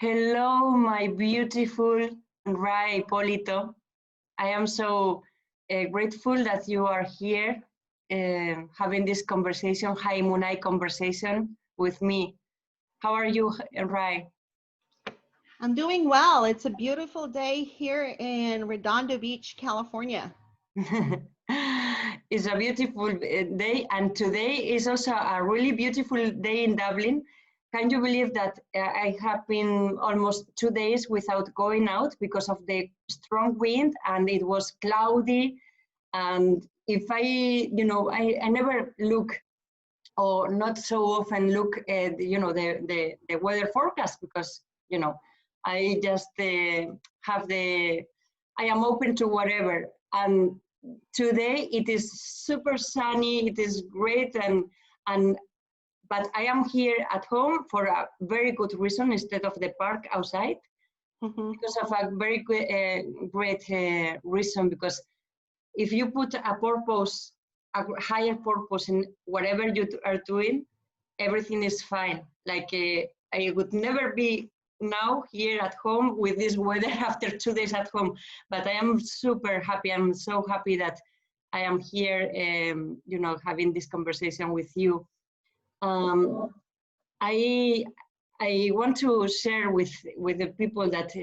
Hello, my beautiful Rai Polito. I am so grateful that you are here having this conversation, JAIMUNAY conversation with me. How are you, Rai? I'm doing well. It's a beautiful day here in Redondo Beach, California. It's a beautiful day, and today is also a really beautiful day in Dublin. Can you believe that I have been almost 2 days without going out because of the strong wind, and it was cloudy. And if I never look, or not so often look at the weather forecast, because I just have the I am open to whatever. And today it is super sunny, it is great, and but I am here at home for a very good reason instead of the park outside, because of a very great reason. Because if you put a purpose, a higher purpose in whatever you are doing, everything is fine. Like I would never be now here at home with this weather after 2 days at home, but I am super happy. I'm so happy that I am here, having this conversation with you. I I want to share with the people that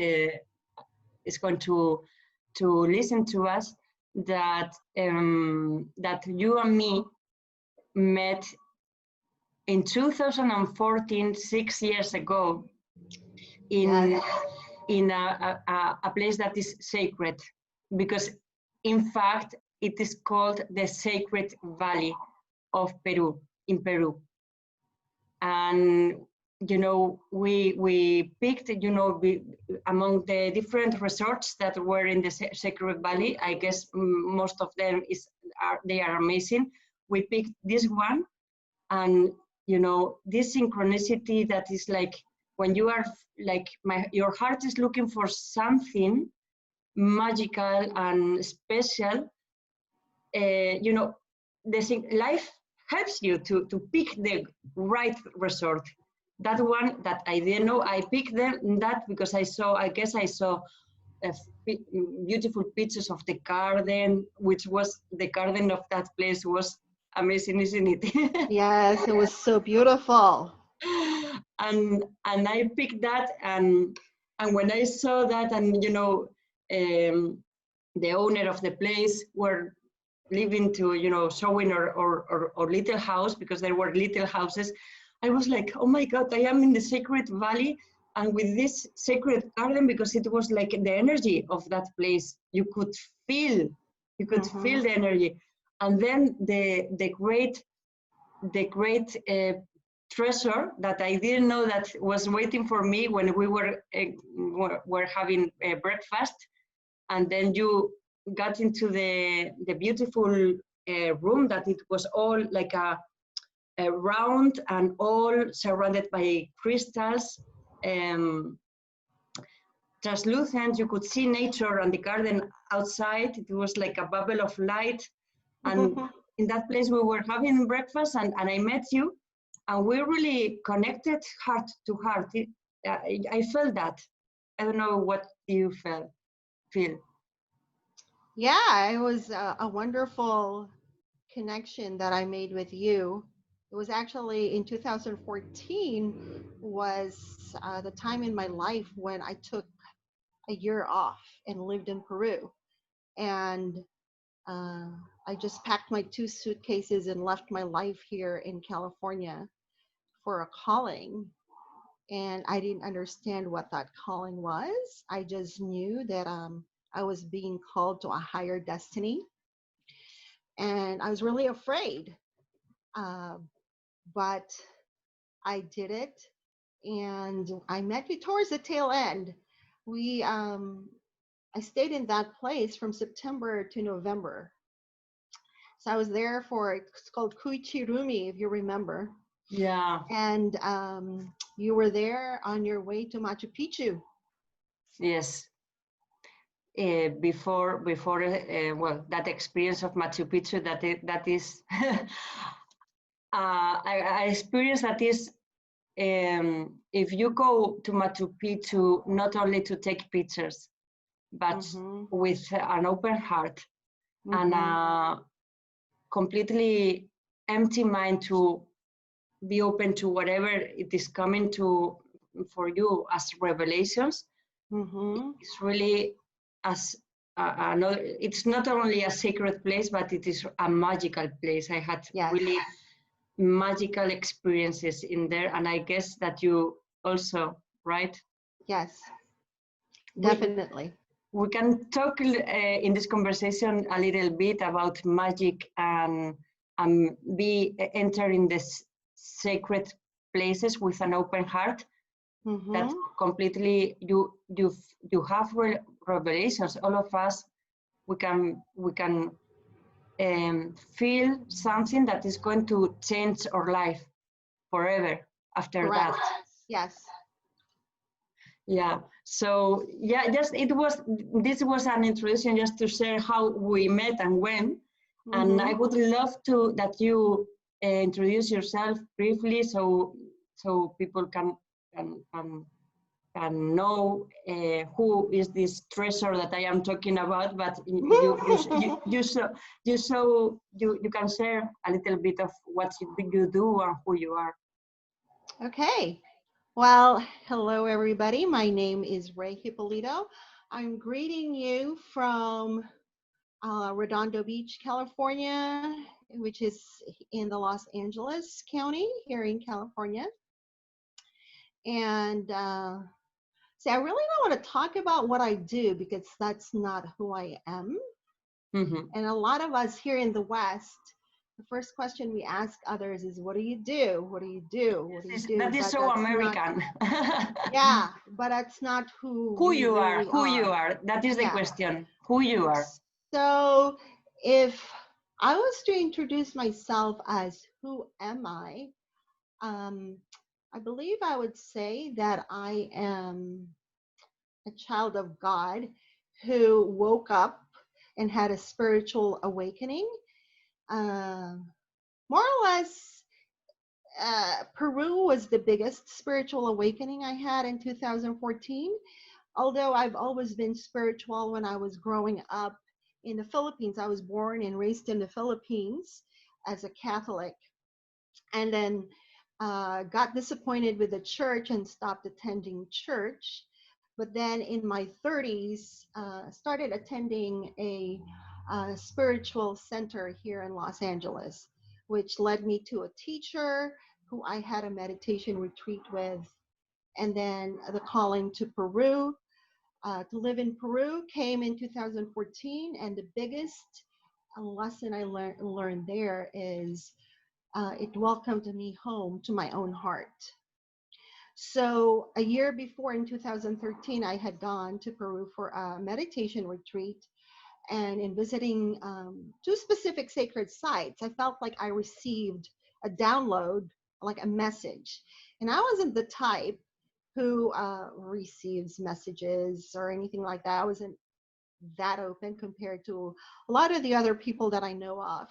is going to listen to us that that you and me met in 2014, 6 years ago, in Yes. in a place that is sacred, because in fact it is called the Sacred Valley of Peru, in Peru. And we picked, among the different resorts that were in the Sacred Valley. I guess most of them they are amazing. We picked this one, and this synchronicity that is like when you are like your heart is looking for something magical and special. Life helps you to pick the right resort. That one that I didn't know, I picked that because I guess I saw uh, beautiful pictures of the garden, which was the garden of that place was amazing, isn't it? Yes, it was so beautiful. and I picked that, and when I saw that, and the owner of the place were living to showing or little house, because there were little houses. I was like, oh my God, I am in the Sacred Valley, and with this sacred garden, because it was like the energy of that place. You could feel the energy. And then the great treasure that I didn't know that was waiting for me when we were having breakfast. And then you got into the beautiful room that it was all like a round and all surrounded by crystals, translucent. You could see nature and the garden outside. It was like a bubble of light. And in that place we were having breakfast, and I met you, and we really connected heart to heart. I felt that. I don't know what you feel. Yeah, it was a wonderful connection that I made with you. It was actually in 2014 was the time in my life when I took a year off and lived in Peru. And uh, I just packed my two suitcases and left my life here in California for a calling. And I didn't understand what that calling was. I just knew that I was being called to a higher destiny. And I was really afraid. Uh, but I did it. And I met you towards the tail end. I stayed in that place from September to November. So I was there for, it's called Kuichirumi, if you remember. Yeah. And you were there on your way to Machu Picchu. Yes. Before well, that experience of Machu Picchu, that is I experience that is if you go to Machu Picchu, not only to take pictures, but with an open heart and a completely empty mind to be open to whatever it is coming to for you as revelations, it's really as another. It's not only a sacred place, but it is a magical place. I had really magical experiences in there, and I guess that you also, right? Yes, definitely. We can talk in this conversation a little bit about magic and be entering this sacred places with an open heart. That completely you have revelations. All of us, we can feel something that is going to change our life forever after Correct. that. Yes. Yeah. So yeah, this was an introduction just to share how we met and when. And I would love that you introduce yourself briefly, so people can know who is this treasure that I am talking about. But you can share a little bit of what you do and who you are. Okay. Well, hello everybody. My name is Ray Hippolito. I'm greeting you from Redondo Beach, California, which is in the Los Angeles County here in California. And see, I really don't want to talk about what I do because that's not who I am. And a lot of us here in the West, the first question we ask others is, what do you do? What do you do? What do you do? That is so American. Yeah, but that's not who you are. really Who you are. That is the question. Who you are. So if I was to introduce myself as who am I believe I would say that I am a child of God who woke up and had a spiritual awakening. More or less, Peru was the biggest spiritual awakening I had in 2014. Although I've always been spiritual when I was growing up in the Philippines. I was born and raised in the Philippines as a Catholic, and then got disappointed with the church and stopped attending church. But then in my 30s, started attending a spiritual center here in Los Angeles, which led me to a teacher who I had a meditation retreat with, and then the calling to Peru. To live in Peru came in 2014, and the biggest lesson I learned there is it welcomed me home to my own heart. So a year before, in 2013, I had gone to Peru for a meditation retreat, and in visiting two specific sacred sites, I felt like I received a download, like a message. And I wasn't the type who receives messages or anything like that. I wasn't that open compared to a lot of the other people that I know of.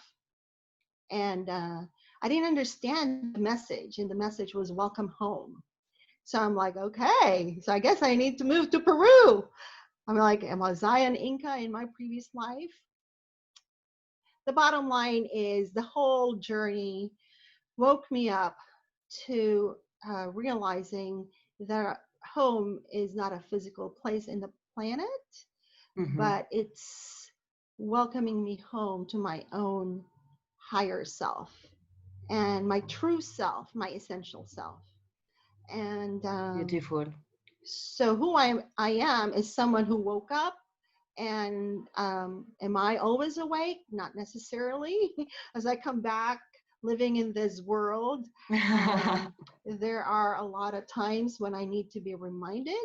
And I didn't understand the message, and the message was welcome home. So I'm like, okay, so I guess I need to move to Peru. I'm like, was I an Inca in my previous life? The bottom line is the whole journey woke me up to realizing that home is not a physical place in the planet, but it's welcoming me home to my own higher self and my true self, my essential self. And beautiful. So who I am is someone who woke up. And am I always awake? Not necessarily. As I come back living in this world, there are a lot of times when I need to be reminded.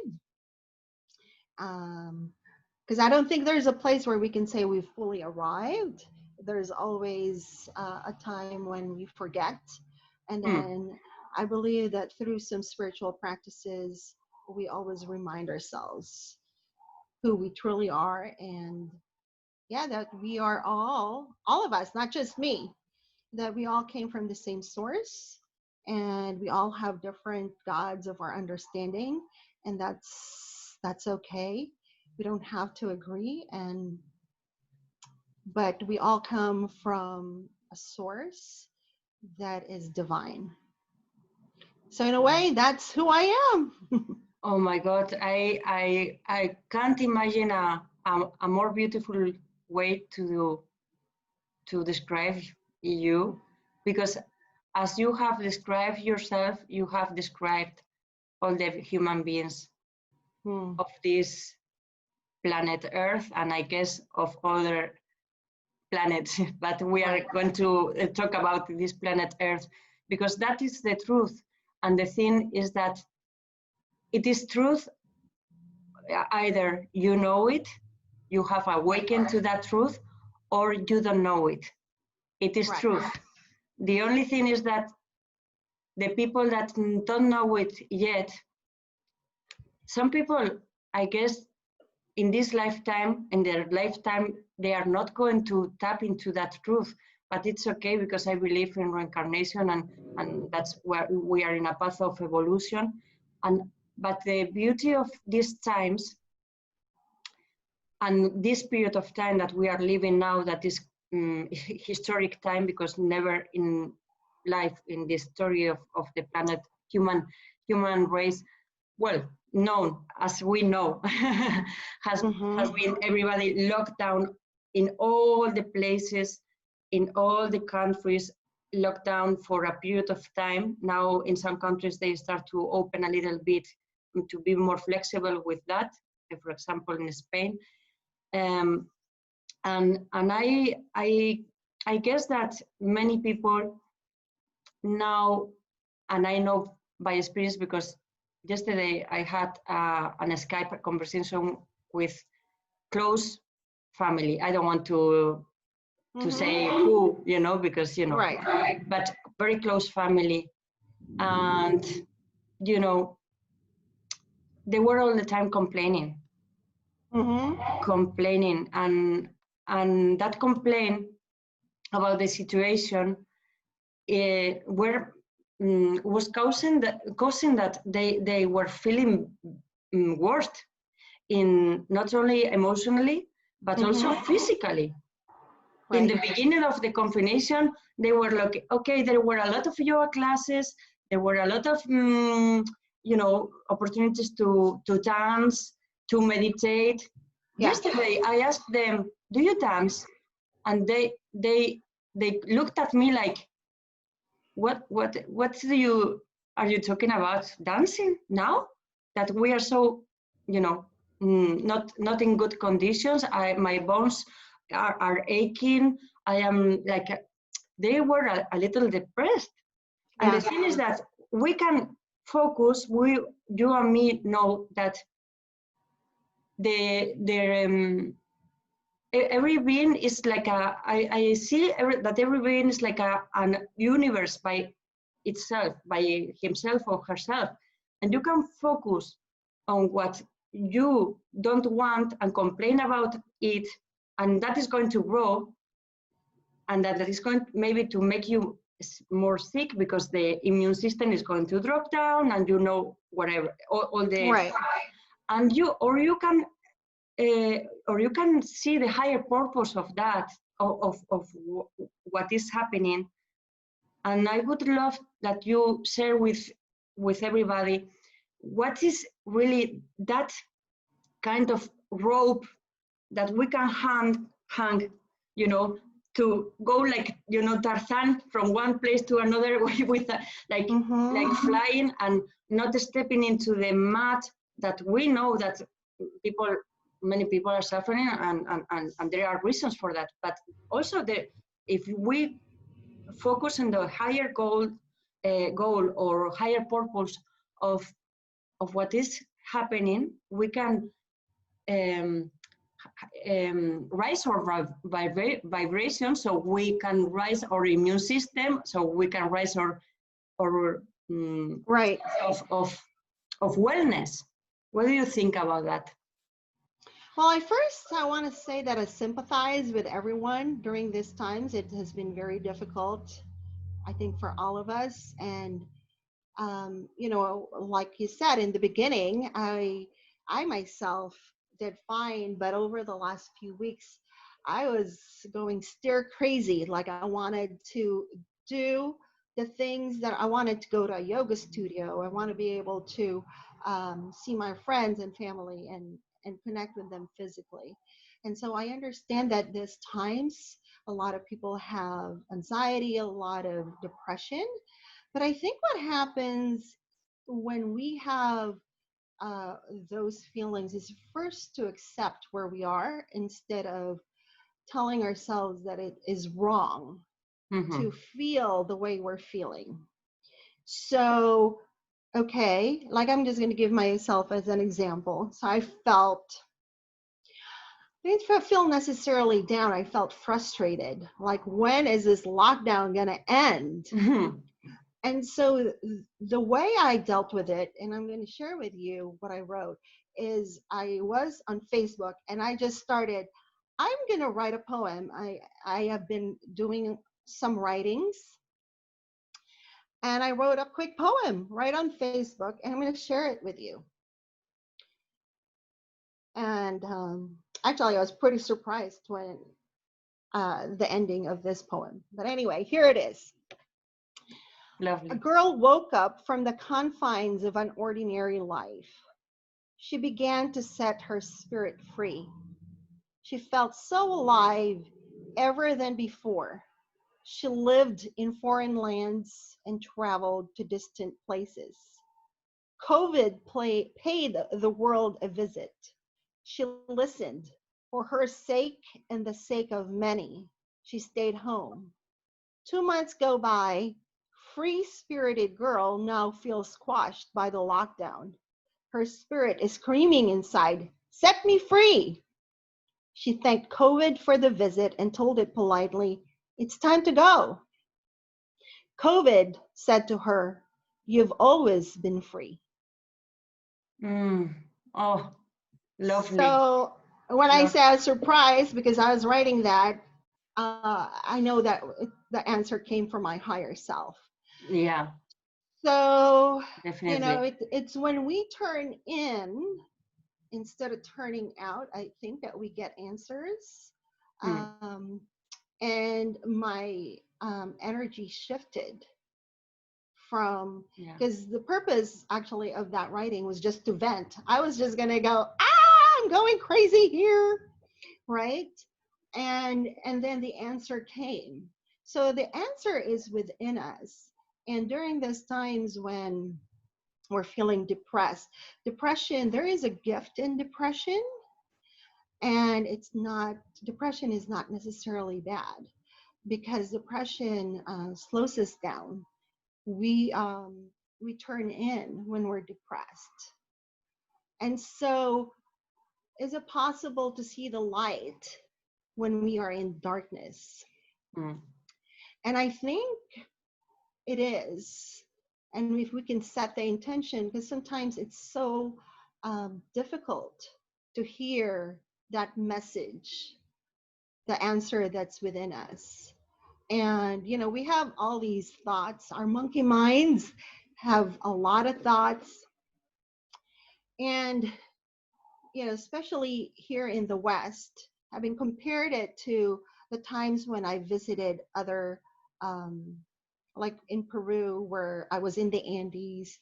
Because I don't think there's a place where we can say we've fully arrived. There's always a time when we forget. And then I believe that through some spiritual practices, we always remind ourselves who we truly are, and that we are all of us, not just me, that we all came from the same source, and we all have different gods of our understanding, and that's okay. We don't have to agree, and but we all come from a source that is divine. So in a way, that's who I am. Oh my God, I can't imagine a more beautiful way to describe you, because as you have described yourself, you have described all the human beings Hmm. of this planet Earth, and I guess of other planets, but we are Right. going to talk about this planet Earth, because that is the truth. And the thing is that it is truth, either you know it, you have awakened to that truth, or you don't know it. It is Right. truth. The only thing is that the people that don't know it yet, some people, I guess, in this lifetime, in their lifetime, they are not going to tap into that truth. But it's okay, because I believe in reincarnation, and that's where we are in a path of evolution. But the beauty of these times and this period of time that we are living now, that is historic time, because never in life, in the story of the planet, human race, well, known as we know, has been everybody locked down in all the places, in all the countries, locked down for a period of time. Now in some countries they start to open a little bit to be more flexible with that, for example in Spain. And I guess that many people now, and I know by experience, because yesterday I had an Skype conversation with close family. I don't want to say who, because Right. but very close family, and they were all the time complaining, complaining, and that complaint about the situation was causing that they were feeling worse, in not only emotionally but also physically. In the beginning of the confination, they were like, okay, there were a lot of yoga classes, there were a lot of opportunities to dance, to meditate. Yeah. Yesterday I asked them, do you dance? And they looked at me like, what are you talking about, dancing now that we are so not in good conditions? My bones are aching. I am like, they were a little depressed. And the thing is that we can focus, you and me know that every being is like I see that every being is like an universe by itself, by himself or herself. And you can focus on what you don't want and complain about it, and that is going to grow, and that is going maybe to make you more sick, because the immune system is going to drop down, and whatever, all the Right. and you can see the higher purpose of that, of what is happening. And I would love that you share with everybody what is really that kind of rope that we can hang, to go like, Tarzan from one place to another with like flying, and not stepping into the mud that we know that many people are suffering, and there are reasons for that. But also, if we focus on the higher goal or higher purpose of what is happening, we can um, rise our vibration, so we can rise our immune system, so we can rise our Right. of wellness. What do you think about that? Well, I want to say that I sympathize with everyone during these times. It has been very difficult. I think for all of us. And like you said in the beginning, I myself did fine, but over the last few weeks, I was going stir crazy. Like I wanted to do the things that I wanted to go to a yoga studio. I want to be able to see my friends and family and connect with them physically. And so I understand that there's times a lot of people have anxiety, a lot of depression. But I think what happens when we have uh, those feelings is first to accept where we are instead of telling ourselves that it is wrong Mm-hmm. to feel the way we're feeling. So, okay, like I'm just going to give myself as an example. So I didn't feel necessarily down. I felt frustrated. Like, when is this lockdown going to end? Mm-hmm. And so the way I dealt with it, and I'm going to share with you what I wrote, is I was on Facebook and I just started, I'm going to write a poem. I have been doing some writings, and I wrote a quick poem right on Facebook, and I'm going to share it with you. And actually, I was pretty surprised when the ending of this poem. But anyway, here it is. A Lovely. girl woke up from the confines of an ordinary life. She began to set her spirit free. She felt so alive ever than before. She lived in foreign lands and traveled to distant places. COVID paid the world a visit. She listened. For her sake and the sake of many, she stayed home. 2 months go by. Free-spirited girl now feels squashed by the lockdown. Her spirit is screaming inside, "Set me free!" She thanked COVID for the visit and told it politely, "It's time to go." COVID said to her, "You've always been free." Mm. Oh, lovely. So when I Love. say I was surprised because I was writing that, I know that the answer came from my higher self. Yeah, So, definitely. it's when we turn in instead of turning out, I think that we get answers. Mm. Um, and my energy shifted from, Yeah. because the purpose actually of that writing was just to vent. I was just going to go, I'm going crazy here, right? And then the answer came. So the answer is within us. And during those times when we're feeling depression, there is a gift in depression, and depression is not necessarily bad, because depression slows us down. We turn in when we're depressed. And so, is it possible to see the light when we are in darkness? Mm. And I think it is. And if we can set the intention, because sometimes it's so difficult to hear that message, the answer that's within us. And, we have all these thoughts. Our monkey minds have a lot of thoughts. And, especially here in the West, having compared it to the times when I visited other, um, like in Peru, where I was in the Andes.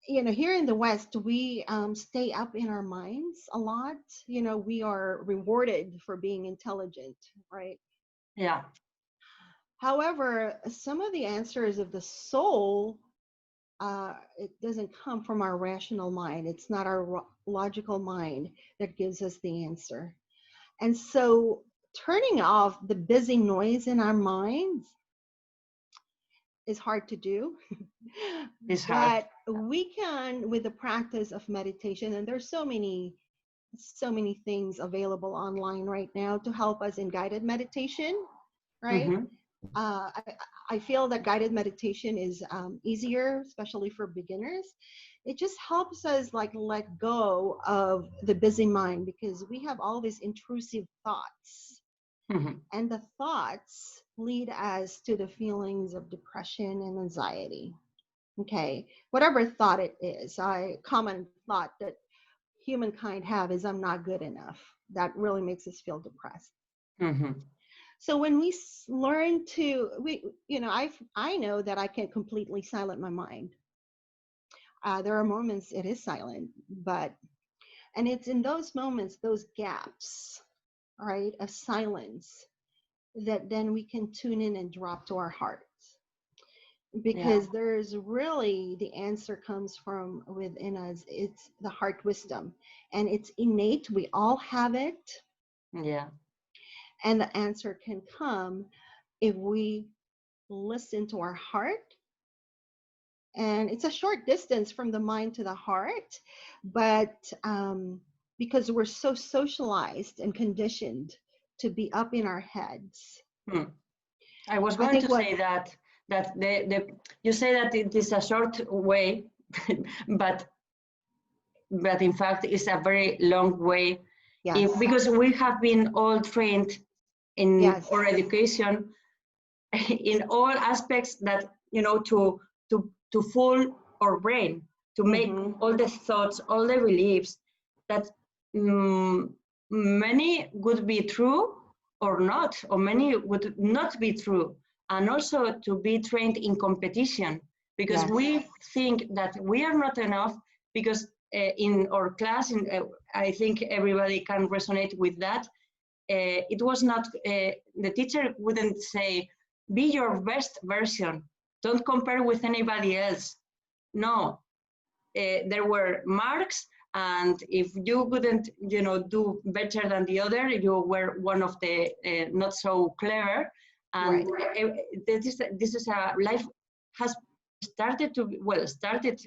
Here in the West, we stay up in our minds a lot. We are rewarded for being intelligent, right? Yeah. However, some of the answers of the soul, it doesn't come from our rational mind. It's not our logical mind that gives us the answer. And so turning off the busy noise in our minds is hard to do. It's hard. But we can, with the practice of meditation, and there's so many things available online right now to help us in guided meditation, right? Mm-hmm. uh, I, I feel that guided meditation is easier, especially for beginners. It just helps us like let go of the busy mind, because we have all these intrusive thoughts, Mm-hmm. and the thoughts lead us to the feelings of depression and anxiety. Okay, whatever thought it is, I common thought that humankind have is I'm not good enough. That really makes us feel depressed. Mm-hmm. So when we learn to, I know that I can't completely silence my mind. There are moments it is silent, and it's in those moments, those gaps, right, of silence, that then we can tune in and drop to our hearts, Yeah. because there's really, the answer comes from within us. It's the heart wisdom, and it's innate. We all have it, Yeah. and the answer can come if we listen to our heart. And it's a short distance from the mind to the heart, but because we're so socialized and conditioned to be up in our heads. Hmm. I was I going think to what say that the you say that it is a short way, but in fact it's a very long way. Yes, Because we have been all trained in yes, our education in all aspects, that to fool our brain, to make mm-hmm. all the thoughts, all the beliefs, that many would be true or not, or many would not be true. And also to be trained in competition, because Yes, we think that we are not enough, because in our class, I think everybody can resonate with that. It was not, the teacher wouldn't say, be your best version, don't compare with anybody else. No, there were marks, and if you couldn't do better than the other, you were one of the not so clever. And right, this is a life has started to, well, started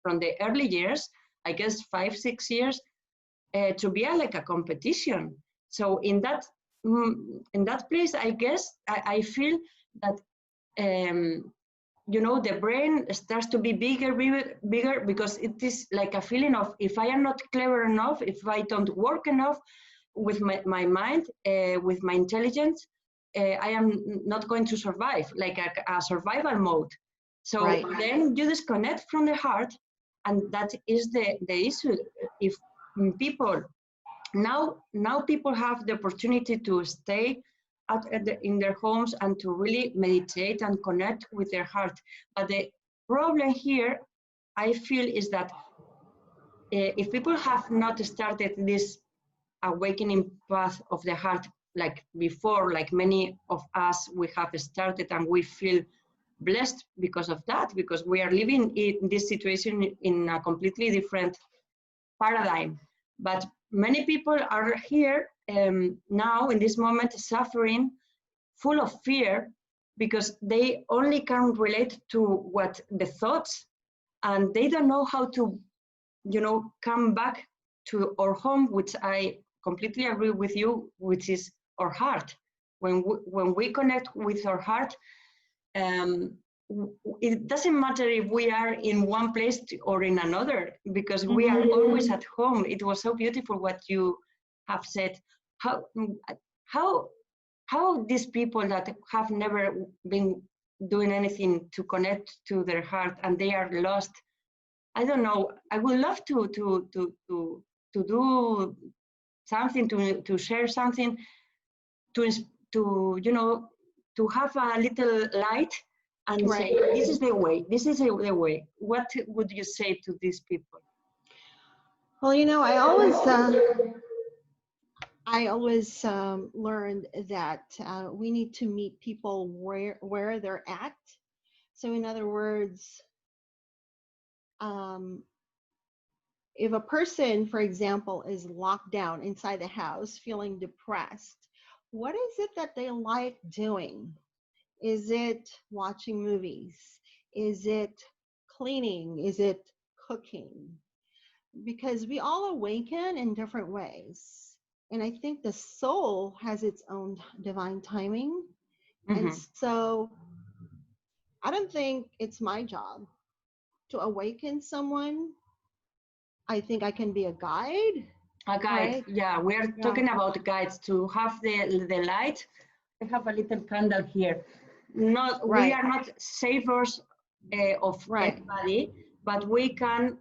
from the early years, I guess 5-6 years, to be like a competition. So in that place, I guess I feel that the brain starts to be bigger, bigger, bigger, because it is like a feeling of, if I am not clever enough, if I don't work enough with my mind, with my intelligence, I am not going to survive, like a survival mode. So right. then you disconnect from the heart, and that is the issue. If people now people have the opportunity to stay in their homes and to really meditate and connect with their heart. But the problem here, I feel, is that if people have not started this awakening path of the heart like before, like many of us we have started, and we feel blessed because of that, because we are living in this situation in a completely different paradigm. But many people are here now in this moment suffering, full of fear, because they only can relate to what the thoughts, and they don't know how to come back to our home, which I completely agree with you, which is our heart. When we connect with our heart, um, it doesn't matter if we are in one place or in another, because we are always at home. It was so beautiful what you have said. How how how these people that have never been doing anything to connect to their heart, and they are lost. I don't know. I would love to do something, to share something, to to have a little light and say, Right. this is the way, this is the way. What would you say to these people? Well, I always learned that we need to meet people where they're at. So, in other words, um, if a person, for example, is locked down inside the house feeling depressed, what is it that they like doing? Is it watching movies? Is it cleaning? Is it cooking? Because we all awaken in different ways. And I think the soul has its own divine timing. And Mm-hmm. so I don't think it's my job to awaken someone. I think I can be a guide, A guide, right? yeah, we're Yeah. talking about guides, to have the light I have a little candle here. Not, Right. we are not savers of Right. everybody, but we can,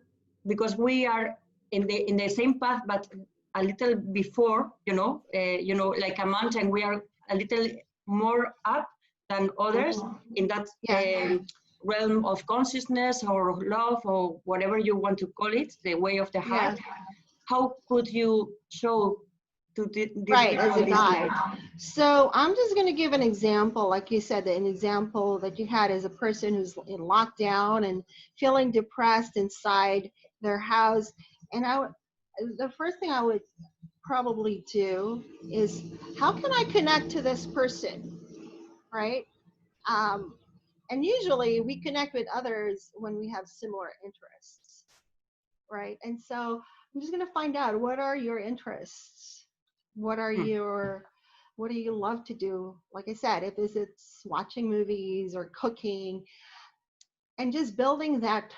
because we are in the same path, but a little before, like a mountain, we are a little more up than others in that Yeah. realm of consciousness or love or whatever you want to call it, the way of the heart. Yeah. How could you show to these Right, as people a this guide. light? So I'm just going to give an example, like you said, an example that you had as a person who's in lockdown and feeling depressed inside their house. And the first thing I would probably do is, how can I connect to this person, right? Um, and usually we connect with others when we have similar interests, right? And so I'm just going to find out, what are your interests? What are your, what do you love to do? Like I said, if it's watching movies or cooking, and just building that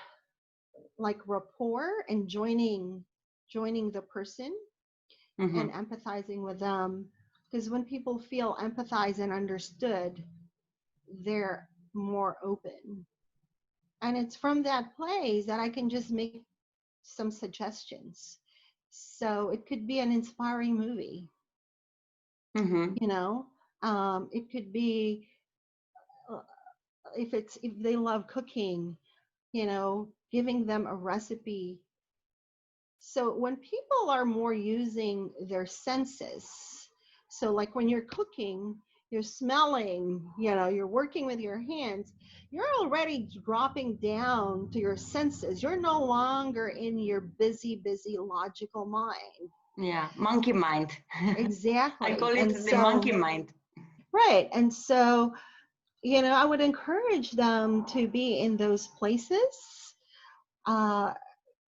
like rapport and joining the person and empathizing with them. Because when people feel empathized and understood, they're more open. And it's from that place that I can just make some suggestions. So it could be an inspiring movie, you know. It could be, uh, if they love cooking, you know, giving them a recipe. So when people are more using their senses, so like when you're cooking, you're smelling, you know, you're working with your hands, you're already dropping down to your senses. You're no longer in your busy logical mind. Yeah, monkey mind. Exactly. I call it And the monkey mind. right. And so, you know, I would encourage them to be in those places. Uh,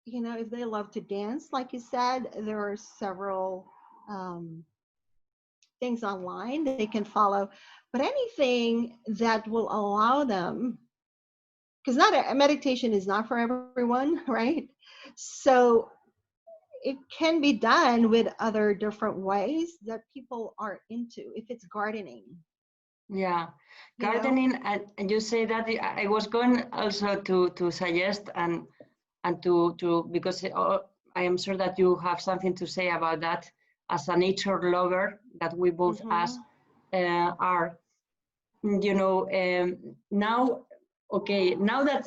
you know, if they love to dance, like you said, there are several things online they can follow, but anything that will allow them, because not a meditation is not for everyone, right? So it can be done with other different ways that people are into. If it's gardening, Yeah, you know. gardening, and you say that I was going also to suggest and to because I am sure that you have something to say about that as a nature lover that we both as are. Now, okay, now that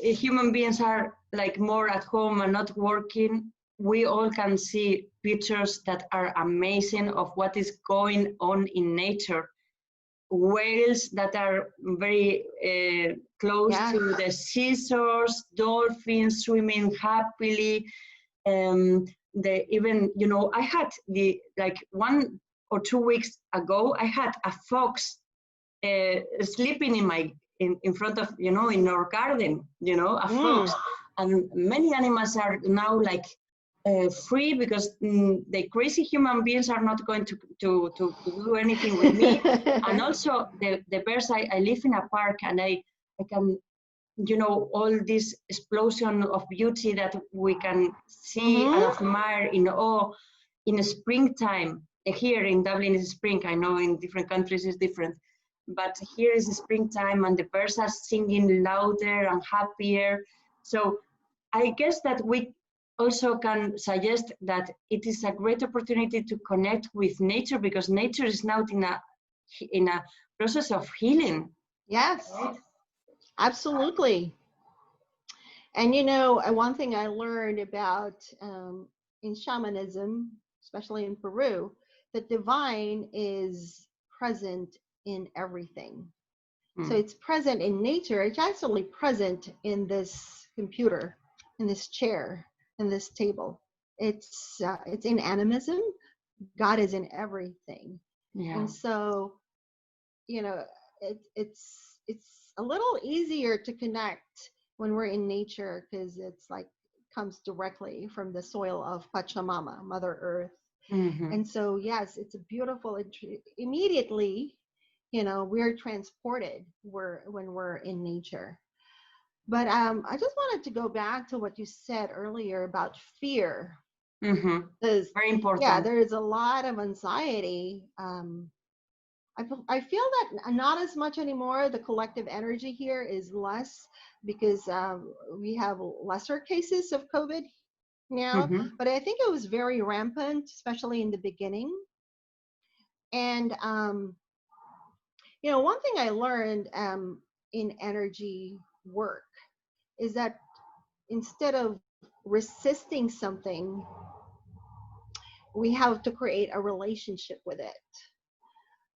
human beings are like more at home and not working, we all can see pictures that are amazing of what is going on in nature. Whales that are very close Yes. to the seashores, dolphins swimming happily. Even, I had like 1 or 2 weeks ago, I had a fox sleeping in front of, in our garden, a fox. And many animals are now like free because the crazy human beings are not going to do anything with me. And also the birds, I live in a park and I can, all this explosion of beauty that we can see and admire in awe in springtime. Here in Dublin is spring. I know in different countries it's different, but here is springtime and the birds are singing louder and happier. So I guess that we also can suggest that it is a great opportunity to connect with nature because nature is now in a process of healing. Yes, Right? absolutely. And you know, one thing I learned about in shamanism, especially in Peru, the divine is present in everything. So it's present in nature. It's actually present in this computer, in this chair, in this table. It's in animism. God is in everything. Yeah. And so, you know, it's a little easier to connect when we're in nature because it's like comes directly from the soil of Pachamama, Mother Earth. And so, yes, it's a beautiful. Immediately, you know, we're transported when we're in nature. But I just wanted to go back to what you said earlier about fear. Very Yeah, important. there is a lot of anxiety I feel that not as much anymore. The collective energy here is less because we have lesser cases of COVID now, Mm-hmm. but I think it was very rampant, especially in the beginning. And one thing I learned in energy work is that instead of resisting something, we have to create a relationship with it.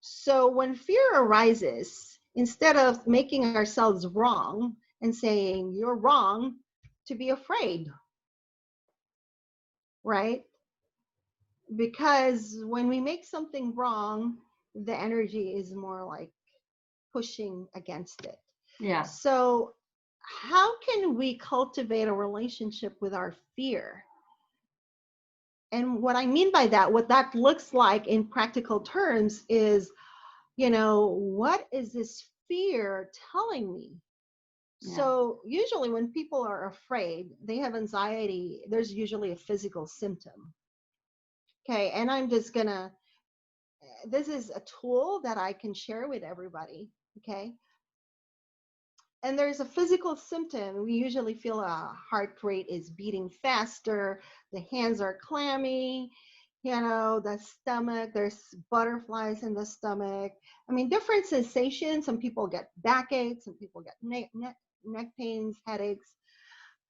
So when fear arises, instead of making ourselves wrong and saying, you're wrong, to be afraid, right? Because when we make something wrong, the energy is more like pushing against it. Yeah. So, how can we cultivate a relationship with our fear? And what I mean by that, what that looks like in practical terms is, what is this fear telling me? Yeah. So, usually when people are afraid, they have anxiety, there's usually a physical symptom. Okay. And I'm just going to, this is a tool that I can share with everybody. Okay. And there's a physical symptom. We usually feel our heart rate is beating faster, the hands are clammy, the stomach, there's butterflies in the stomach. I mean, different sensations. Some people get backaches, some people get neck pains, headaches.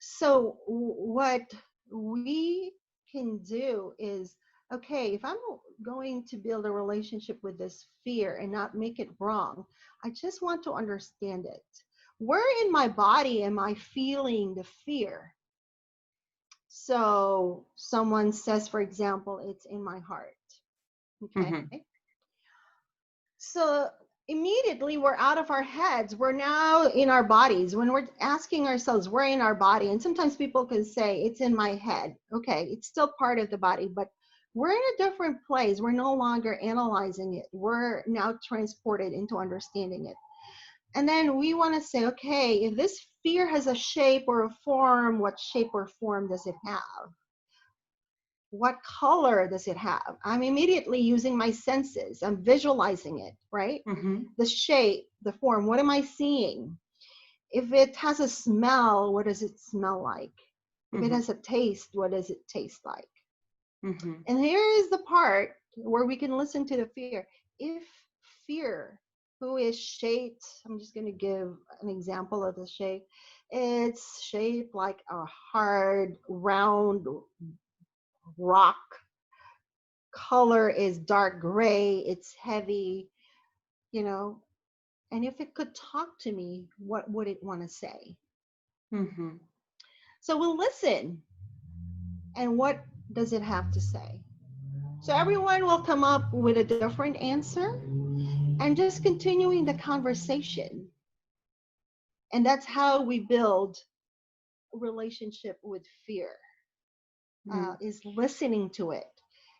So, what we can do is, okay, if I'm going to build a relationship with this fear and not make it wrong, I just want to understand it. Where in my body am I feeling the fear? So someone says, for example, it's in my heart. Okay. Mm-hmm. So immediately we're out of our heads. We're now in our bodies. When we're asking ourselves, we're in our body. And sometimes people can say, it's in my head. Okay, it's still part of the body, but we're in a different place. We're no longer analyzing it. We're now transported into understanding it. And then we want to say, okay, if this fear has a shape or a form, what shape or form does it have? What color does it have? I'm immediately using my senses. I'm visualizing it, right? Mm-hmm. The shape, the form, what am I seeing? If it has a smell, what does it smell like? If it Mm-hmm. has a taste, what does it taste like? Mm-hmm. And here is the part where we can listen to the fear. If fear, who is shaped, I'm just going to give an example of the shape. It's shaped like a hard, round rock. Color is dark gray. It's heavy, you know. And if it could talk to me, what would it want to say? Mm-hmm. So we'll listen. And what does it have to say? So everyone will come up with a different answer and just continuing the conversation. And that's how we build a relationship with fear, is listening to it.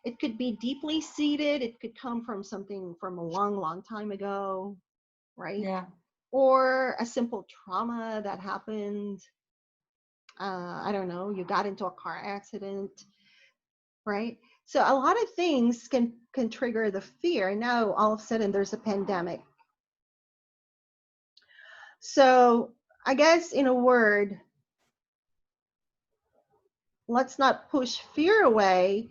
It could be deeply seated. It could come from something from a long, long time ago, right? Yeah. Or a simple trauma that happened. I don't know, you got into a car accident, right? So a lot of things can trigger the fear. And now all of a sudden there's a pandemic. So I guess in a word, let's not push fear away.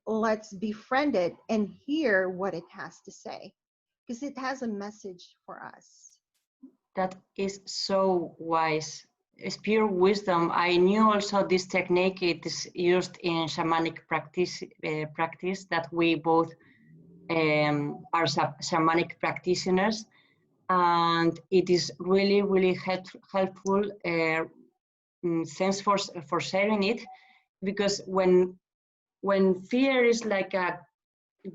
Let's befriend it and hear what it has to say, because it has a message for us. That is so wise. It's pure wisdom. I knew also this technique. It is used in shamanic practice that we both are shamanic practitioners, and it is really, really helpful. Thanks for sharing it, because when fear is like a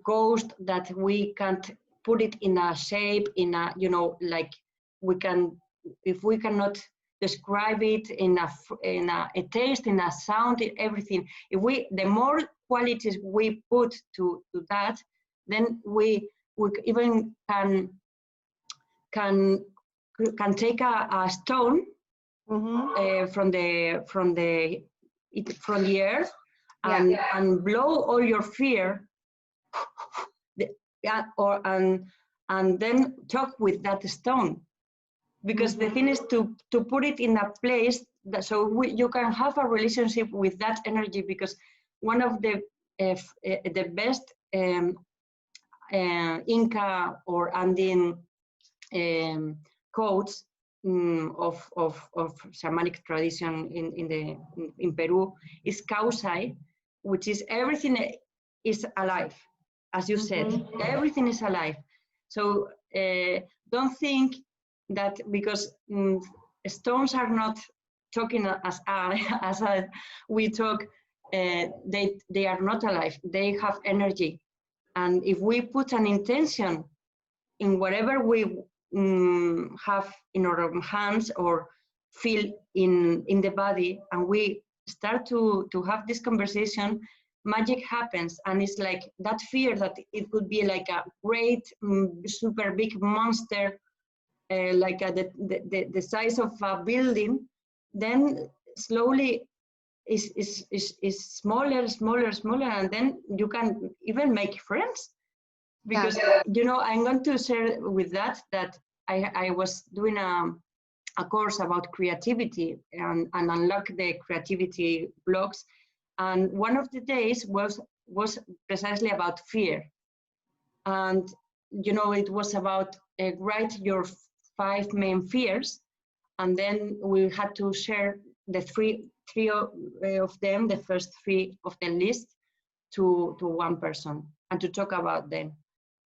ghost that we can't put it in a shape, in a, like we can, if we cannot describe it in a taste, in a sound, in everything, if we, the more qualities we put to that, then we even can take a stone from the earth, and Yeah. and blow all your fear, yeah, and then talk with that stone. Because the thing is to put it in a place that, so you can have a relationship with that energy, because one of the best Inca or Andean codes of shamanic tradition in Peru is Kausai, which is everything is alive, as you said, everything is alive. So don't think that because stones are not talking as we talk, they are not alive. They have energy, and if we put an intention in whatever we have in our hands or feel in the body, and we start to have this conversation, magic happens. And it's like that fear that it could be like a great super big monster, like the size of a building, then slowly is smaller, and then you can even make friends. Because I'm going to share with that I was doing a course about creativity and unlock the creativity blocks, and one of the days was precisely about fear. And it was about write your 5 main fears, and then we had to share the three of them, the first 3 of the list, to one person, and to talk about them.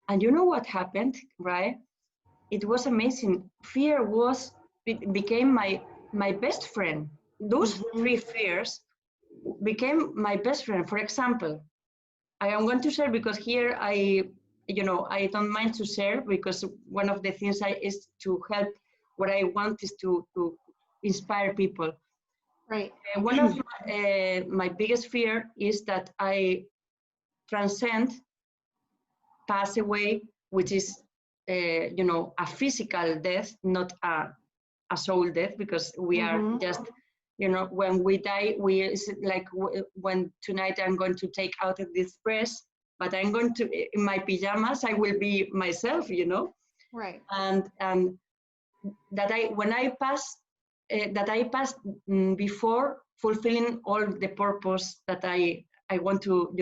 And you know what happened, right? It was amazing. Fear became my best friend. Those 3 fears became my best friend. For example, I am going to share, because here I don't mind to share, because one of the things is to help. What I want is to inspire people. Right. One of my biggest fear is that I transcend, pass away, which is a physical death, not a soul death, because we are just when we die, it's like when tonight I'm going to take out of this press, but I'm going to, in my pajamas, I will be myself, Right. And that when I pass, that I passed before fulfilling all the purpose that I want to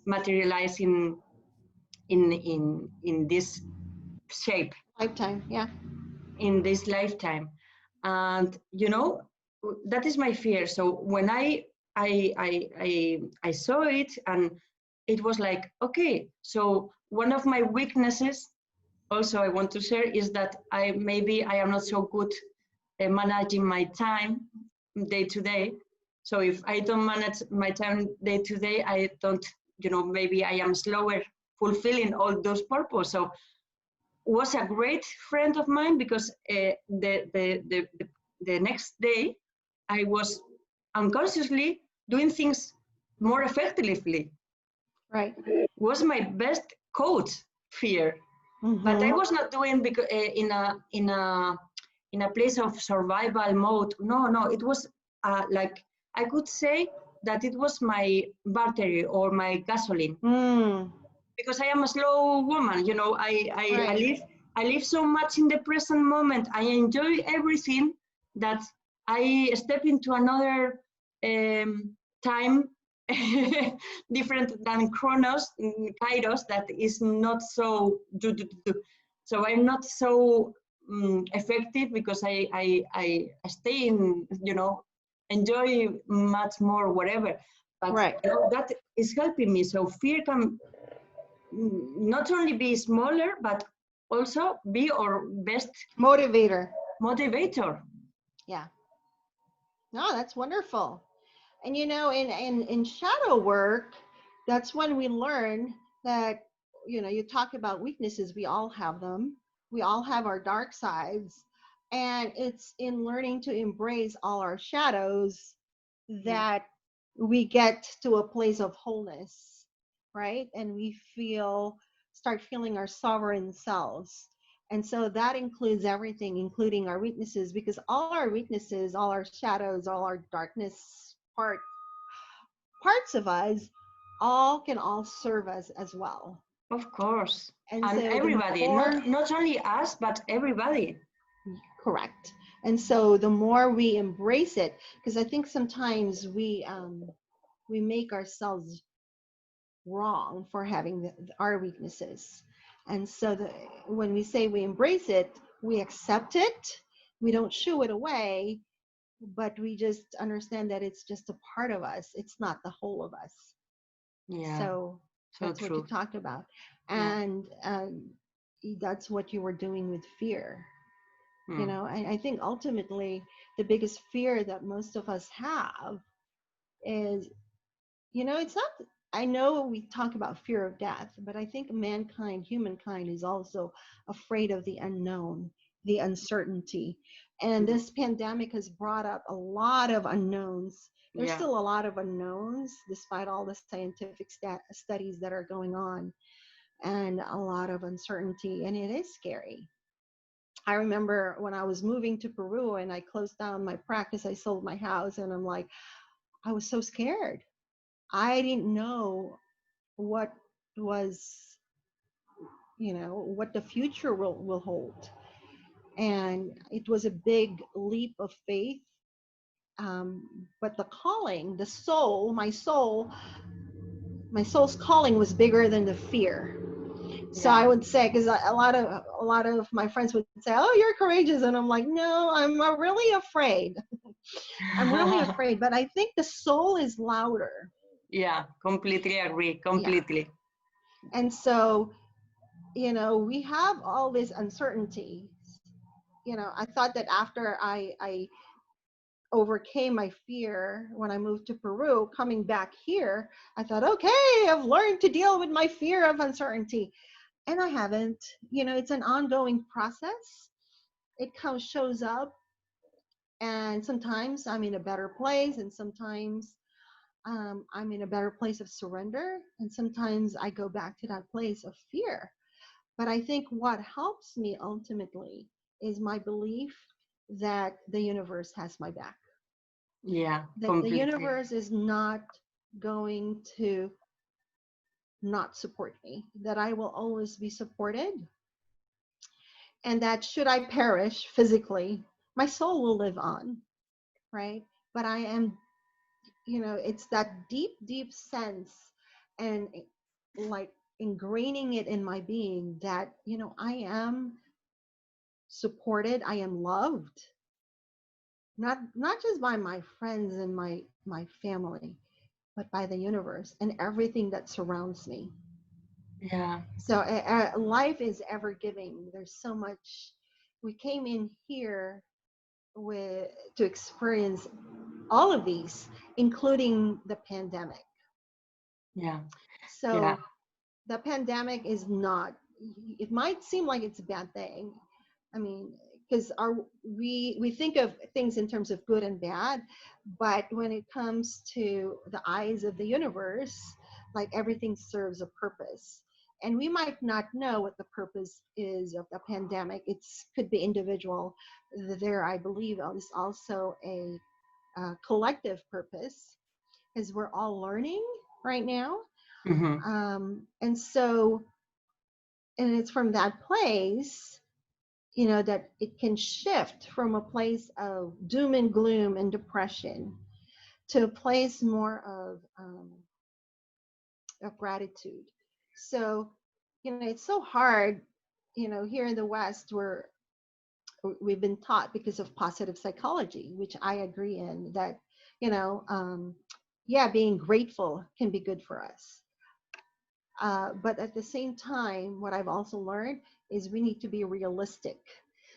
materialize in this shape, Lifetime. Yeah. in this lifetime. And that is my fear. So when I saw it, and it was like, okay, so one of my weaknesses also I want to share is that maybe I am not so good managing my time day to day. So if I don't manage my time day to day, I don't, maybe I am slower fulfilling all those purposes. So was a great friend of mine, because the next day I was unconsciously doing things more effectively. Right. Was my best coach, fear. But I was not doing because in a place of survival mode. No, it was like, I could say that it was my battery or my gasoline. Because I am a slow woman, I live so much in the present moment. I enjoy everything, that I step into another time different than Chronos, Kairos, that is not so so I'm not so effective, because I stay in, enjoy much more whatever. But that is helping me. So fear can not only be smaller, but also be our best Motivator. Yeah. No, that's wonderful. And in shadow work, that's when we learn that, you talk about weaknesses, we all have them. We all have our dark sides. And it's in learning to embrace all our shadows that we get to a place of wholeness, right? And we start feeling our sovereign selves. And so that includes everything, including our weaknesses, because all our weaknesses, all our shadows, all our darkness parts of us, all can serve us as well. Of course. And And so the everybody, more, not only us, but everybody. correct. And so the more we embrace it, because I think sometimes we make ourselves wrong for having our weaknesses. And so when we say we embrace it, we accept it, we don't shoo it away, but we just understand that it's just a part of us. It's not the whole of us. Yeah, So so that's what you true. talked about. Yeah. And that's what you were doing with fear. You Mm. know, I think ultimately the biggest fear that most of us have is, you know, it's not, I know we talk about fear of death, but I think mankind, humankind is also afraid of the unknown, the uncertainty. And Mm. this pandemic has brought up a lot of unknowns. There's Yeah. still a lot of unknowns despite all the scientific studies that are going on, and a lot of uncertainty, and it is scary. I remember when I was moving to Peru and I closed down my practice, I sold my house, and I'm like, I was so scared. I didn't know what was, you know, what the future will hold. And it was a big leap of faith. But the calling, the soul, my soul's calling was bigger than the fear. So I Yeah. would say, because a lot of my friends would say, "Oh, you're courageous," and I'm like, "No, I'm really afraid. I'm really afraid." But I think the soul is louder. Yeah, completely agree. Yeah. Completely. And so, you know, we have all this uncertainty. You know, I thought that after I overcame my fear when I moved to Peru, coming back here, I thought, okay, I've learned to deal with my fear of uncertainty. And I haven't. You know, it's an ongoing process. It comes, shows up, and sometimes I'm in a better place, and sometimes I'm in a better place of surrender, and sometimes I go back to that place of fear. But I think what helps me ultimately is my belief that the universe has my back, Yeah, that the completely. universe is not going to not support me, that I will always be supported, and that should I perish physically, my soul will live on, right? But I am, you know, it's that deep, deep sense, and like ingraining it in my being that, you know, I am supported, I am loved, not just by my friends and my family, but by the universe and everything that surrounds me. Yeah. So life is ever giving. There's so much. We came in here with to experience all of these, including the pandemic. Yeah. Yeah. So the pandemic is not, it might seem like it's a bad thing. I mean, because our we think of things in terms of good and bad, but when it comes to the eyes of the universe, like everything serves a purpose. And we might not know what the purpose is of the pandemic. It's could be individual. There, I believe, is also a collective purpose, because we're all learning right now. Hmm. And so, and it's from that place, you know, that it can shift from a place of doom and gloom and depression to a place more of gratitude. So, you know, it's so hard, you know, here in the West, where we've been taught, because of positive psychology, which I agree in, that, you know, yeah, being grateful can be good for us. But at the same time, what I've also learned is we need to be realistic.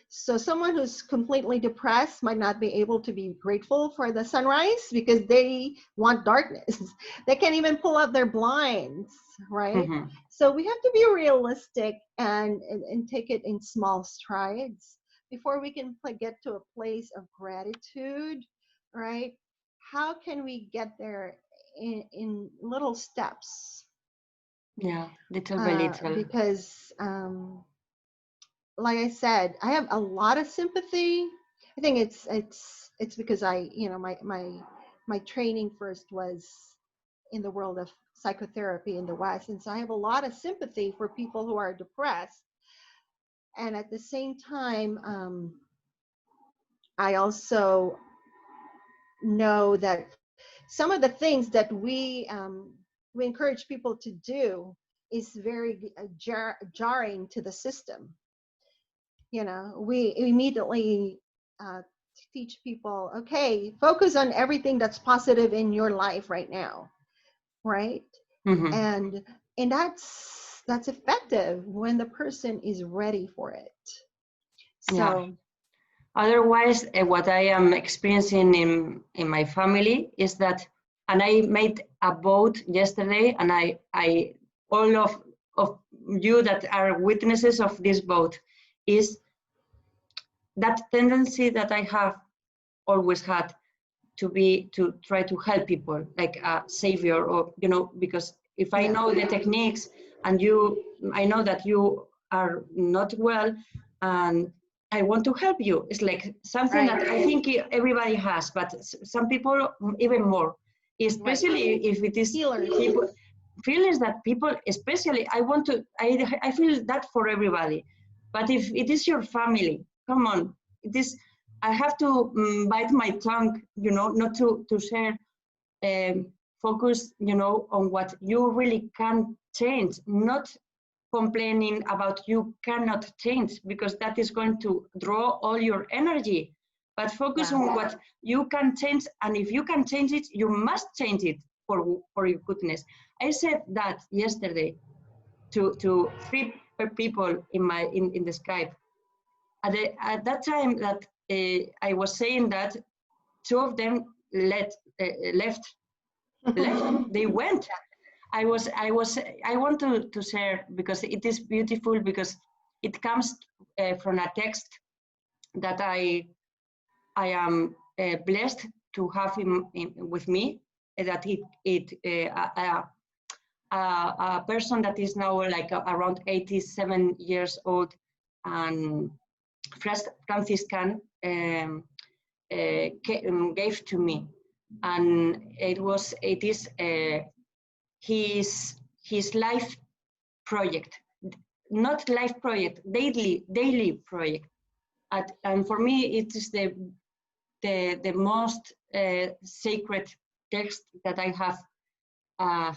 So someone who's completely depressed might not be able to be grateful for the sunrise because they want darkness. They can't even pull up their blinds, right? Hmm. So we have to be realistic and take it in small strides before we can get to a place of gratitude, right? How can we get there in little steps? Yeah, little by little. Because like I said, I have a lot of sympathy. I think it's because I, you know, my training first was in the world of psychotherapy in the West. And so I have a lot of sympathy for people who are depressed. And at the same time, I also know that some of the things that we encourage people to do is very jarring to the system. You know, we immediately teach people, okay, focus on everything that's positive in your life right now, right? Mm-hmm. And that's effective when the person is ready for it. So Yeah. Otherwise, what I am experiencing in my family is that, and I made a vote yesterday, and I all of you that are witnesses of this vote, is that tendency that I have always had to try to help people, like a savior, or because if I know the techniques and I know that you are not well, and I want to help you. It's like something that I think everybody has, but some people even more, especially if it is people, feelings that people, especially I feel that for everybody, but if it is your family, come on, it is. I have to bite my tongue, not to share, focus, on what you really can change, not complaining about you cannot change, because that is going to draw all your energy, but focus on what you can change. And if you can change it, you must change it for your goodness. I said that yesterday to 3 people in the Skype. At that time that I was saying that, 2 of them left. They went. I want to share, because it is beautiful, because it comes from a text that I am blessed to have with me. That a person that is now like around 87 years old, and Franciscan, gave to me, and it is his life project, not life project, daily project, and for me it is the most sacred text that I have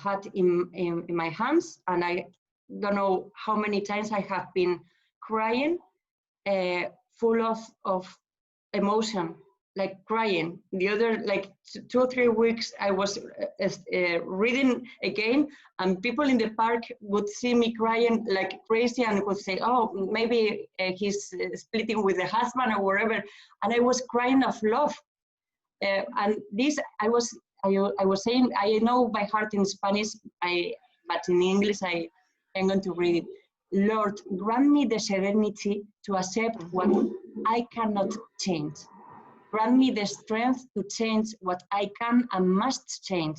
had in my hands, and I don't know how many times I have been crying, full of emotion, like crying. The other, like 2 or 3 weeks, I was reading again, and people in the park would see me crying like crazy and would say, oh, maybe he's splitting with the husband or whatever. And I was crying of love. And this, I was saying, I know by heart in Spanish, but in English, I'm going to read it. Lord, grant me the serenity to accept what I cannot change. Grant me the strength to change what I can and must change.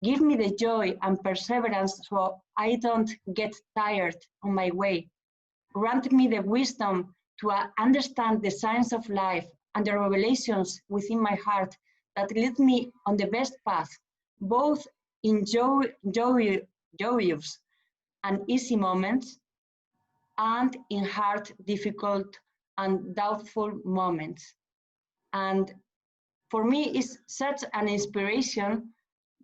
Give me the joy and perseverance so I don't get tired on my way. Grant me the wisdom to understand the signs of life and the revelations within my heart that lead me on the best path, both in joyous and easy moments, and in hard, difficult, and doubtful moments. And for me, it's such an inspiration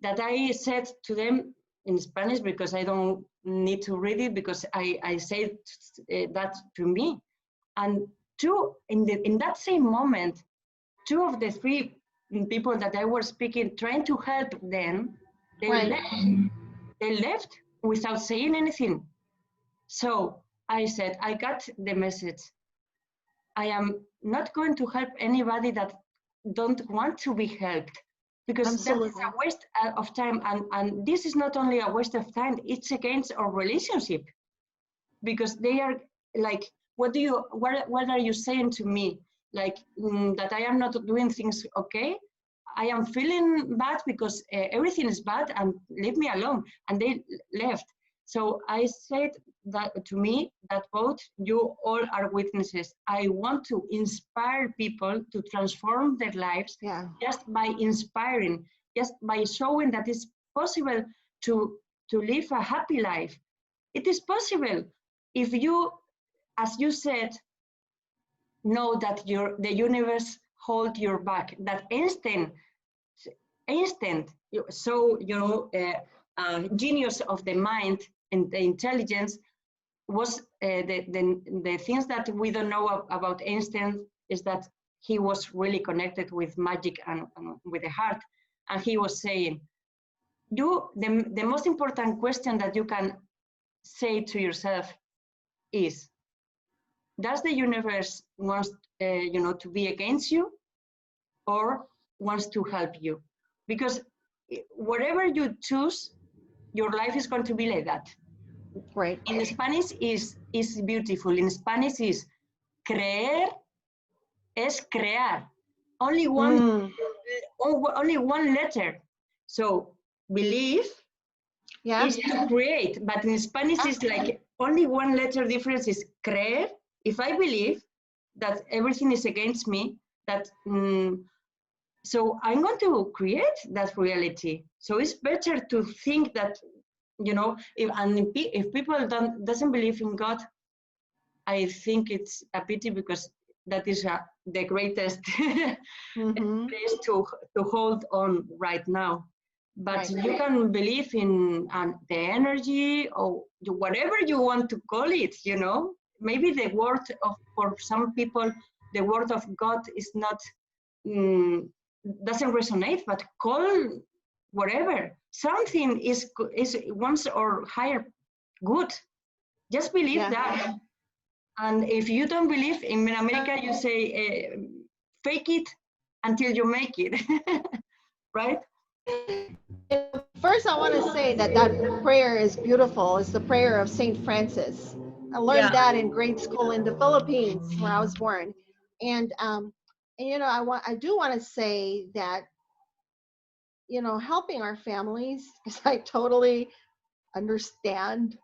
that I said to them in Spanish, because I don't need to read it, because I said that to me. And in that same moment, 2 of the 3 people that I was speaking, trying to help them, they left without saying anything. So I said, I got the message. I am not going to help anybody that don't want to be helped, because that is a waste of time. And this is not only a waste of time, it's against our relationship, because they are like, what are you saying to me? Like, that I am not doing things okay? I am feeling bad because everything is bad, and leave me alone. And they left. So I said that to me, that both you all are witnesses. I want to inspire people to transform their lives, just by inspiring, just by showing that it's possible to live a happy life. It is possible if you, as you said, know that the universe hold your back, that instant, so genius of the mind and the intelligence was the things that we don't know about Einstein is that he was really connected with magic and with the heart, and he was saying, the most important question that you can say to yourself is, does the universe wants to be against you or wants to help you? Because whatever you choose, your life is going to be like that. Right. In Spanish is beautiful. In Spanish is creer es crear. Only one letter. So believe is to create, but in Spanish it's like only one letter difference is creer. If I believe that everything is against me, that so I'm going to create that reality. So it's better to think that, if people doesn't believe in God, I think it's a pity, because that is the greatest place to hold on right now. But you can believe in the energy or whatever you want to call it, Maybe the word for some people, the word of God is not, doesn't resonate, but call whatever. Something is once or higher good. Just believe that. And if you don't believe, in America you say, fake it until you make it, right? First, I want to say that prayer is beautiful. It's the prayer of Saint Francis. I learned that in grade school in the Philippines, where I was born. And I do want to say that, helping our families, because I totally understand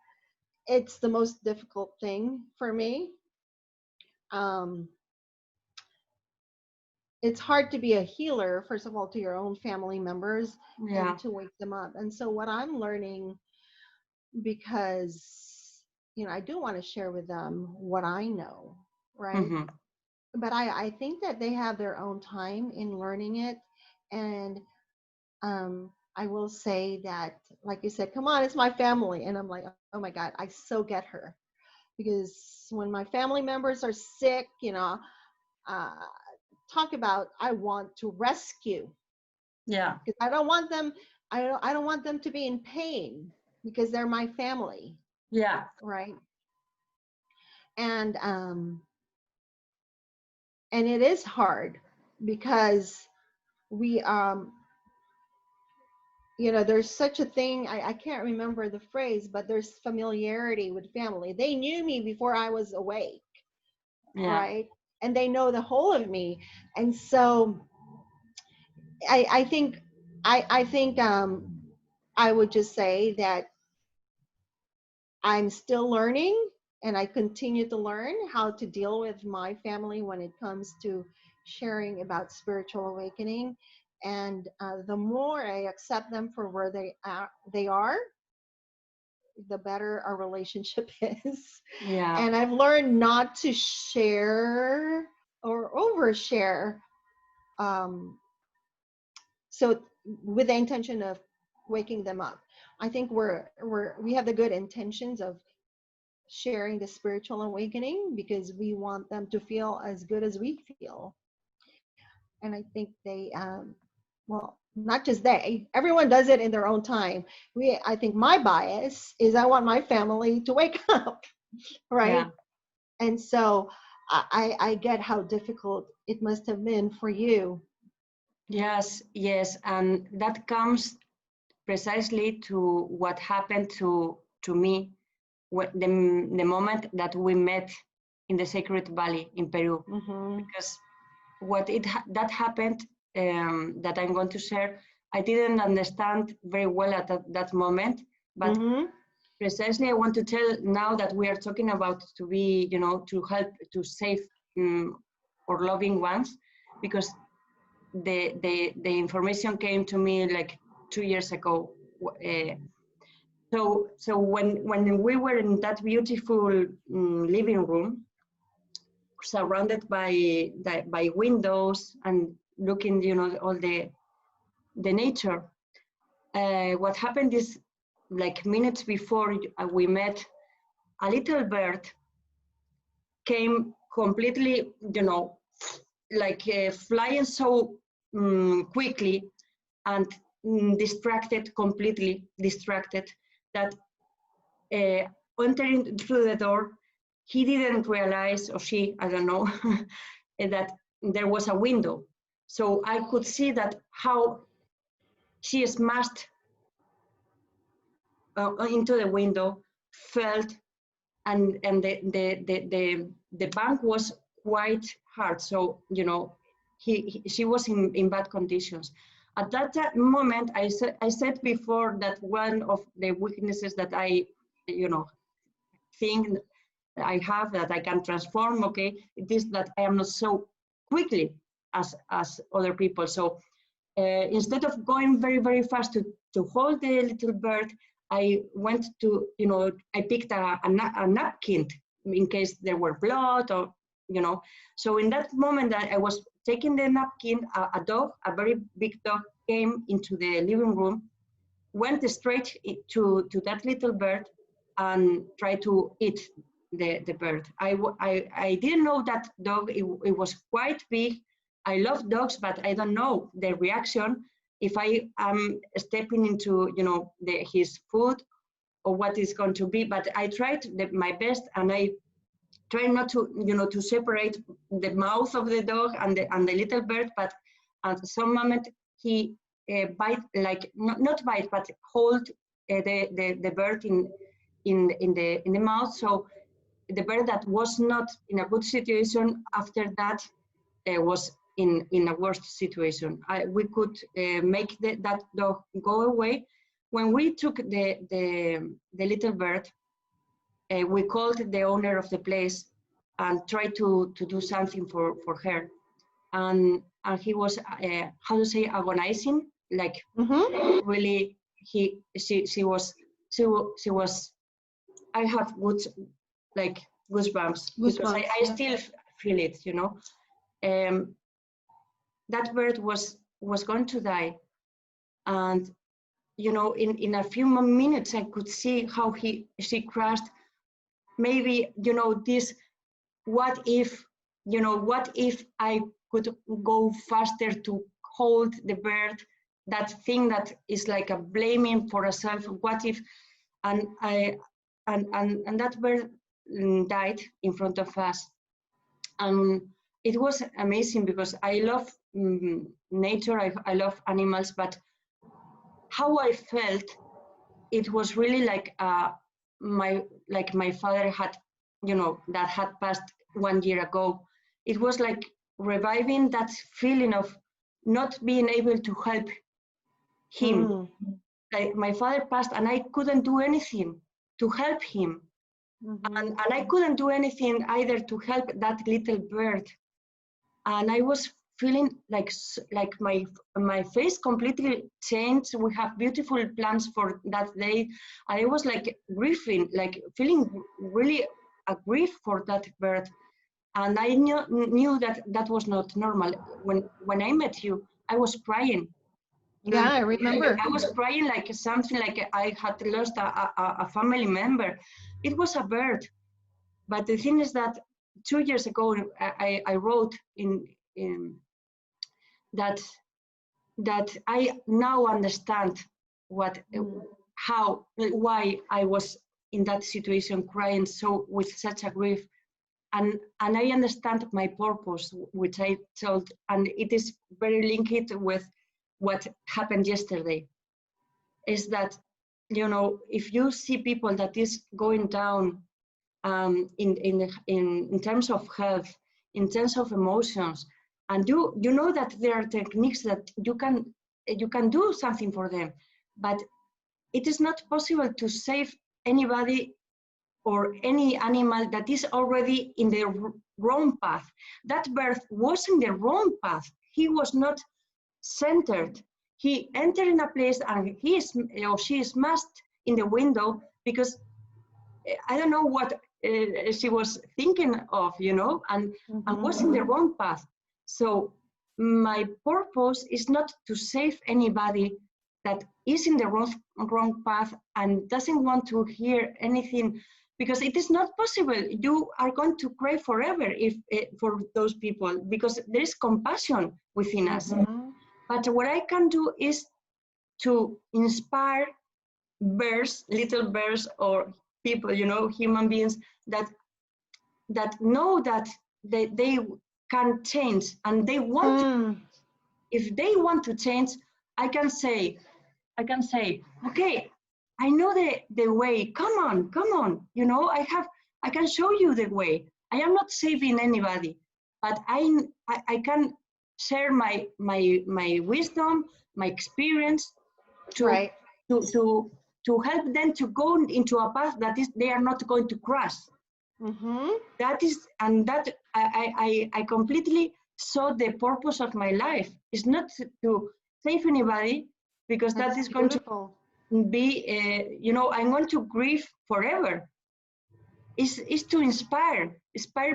it's the most difficult thing for me. It's hard to be a healer, first of all, to your own family members and to wake them up. And so what I'm learning, because, I do want to share with them what I know, right? But I think that they have their own time in learning it. And I will say that, like you said, come on, it's my family. And I'm like, oh my God, I so get her. Because when my family members are sick, talk about, I want to rescue. Yeah. Because I don't want them, I don't want them to be in pain, because they're my family. Yeah. Right. And it is hard, because we there's such a thing, I can't remember the phrase, but there's familiarity with family. They knew me before I was awake. Right. And they know the whole of me. And so I think I would just say that I'm still learning, and I continue to learn how to deal with my family when it comes to sharing about spiritual awakening. And the more I accept them for where they are, the better our relationship is. Yeah. And I've learned not to share or overshare. So with the intention of waking them up. I think we have the good intentions of sharing the spiritual awakening, because we want them to feel as good as we feel. And I think they, well, not just they, everyone does it in their own time. I think my bias is I want my family to wake up, right? Yeah. And so I get how difficult it must have been for you. Yes, and that comes precisely to what happened to me the moment that we met in the Sacred Valley in Peru. Because that happened, that I'm going to share, I didn't understand very well at that moment, but precisely I want to tell now that we are talking about to be, to help to save our loving ones, because the information came to me like 2 years ago So when we were in that beautiful living room, surrounded by windows and looking, you know, all the nature, what happened is, like minutes before we met, a little bird came completely, you know, like flying so quickly and completely distracted, that entering through the door, he didn't realize, or she, I don't know, that there was a window. So I could see that how she smashed into the window, felt, and the bank was quite hard. So, you know, she was in bad conditions. At that moment, I said before that one of the weaknesses that I, you know, think I have, that I can transform, okay, it is that I am not so quickly as other people. So instead of going very, very fast to hold the little bird, I went to, you know, I picked a napkin in case there were blood, or, you know. So in that moment that I was taking the napkin, a dog, a very big dog, came into the living room, went straight to that little bird and tried to eat the bird. I didn't know that dog, it was quite big. I love dogs, but I don't know the reaction if I am stepping into, you know, his food, or what is going to be. But I tried my best, and I try not to, you know, to separate the mouth of the dog and the little bird. But at some moment he bite, like not bite, but hold the bird in the mouth. So the bird that was not in a good situation after that was in a worse situation. We could make that dog go away. When we took the little bird, we called the owner of the place and tried to do something for her. And he was, how to say, agonizing, like really, she was, I have like goosebumps, because I still feel it, you know. That bird was going to die. And, you know, in a few minutes, I could see how she crashed. Maybe, you know, this, what if, you know, what if I could go faster to hold the bird, that thing that is like a blaming for herself. What if, and that bird died in front of us. It was amazing, because I love nature, I love animals, but how I felt, it was really like my father had, you know, that had passed 1 year ago. It was like reviving that feeling of not being able to help him. Like my father passed and I couldn't do anything to help him. And I couldn't do anything either to help that little bird. And I was feeling like my face completely changed. We have beautiful plans for that day. I was like grieving, like feeling really a grief for that bird. And I knew that was not normal. When I met you, I was crying. Yeah, I remember. I was crying like something like I had lost a family member. It was a bird. But the thing is that 2 years ago, I wrote in that I now understand why I was in that situation, crying so with such a grief, and I understand my purpose, which I told, and it is very linked with what happened yesterday. Is that, you know, if you see people that is going down in terms of health, in terms of emotions, and you know that there are techniques that you can do something for them, but it is not possible to save anybody or any animal that is already in the wrong path. That bird was in the wrong path. He was not centered. he entered in a place and he is or she is smashed in the window because I don't know what she was thinking of, you know, and was in the wrong path. So my purpose is not to save anybody that is in the wrong path and doesn't want to hear anything, because it is not possible. You are going to cry forever if for those people, because there is compassion within us. But what I can do is to inspire bears, little bears, or people, you know, human beings that know that they can change and they want to. If they want to change, I can say, okay, I know the way. Come on. You know, I can show you the way. I am not saving anybody, but I can share my wisdom, my experience to Right. to help them to go into a path that is they are not going to cross. That is, and that I completely saw the purpose of my life. It's not to save anybody, because that is going to be, you know, I'm going to grieve forever. Is to inspire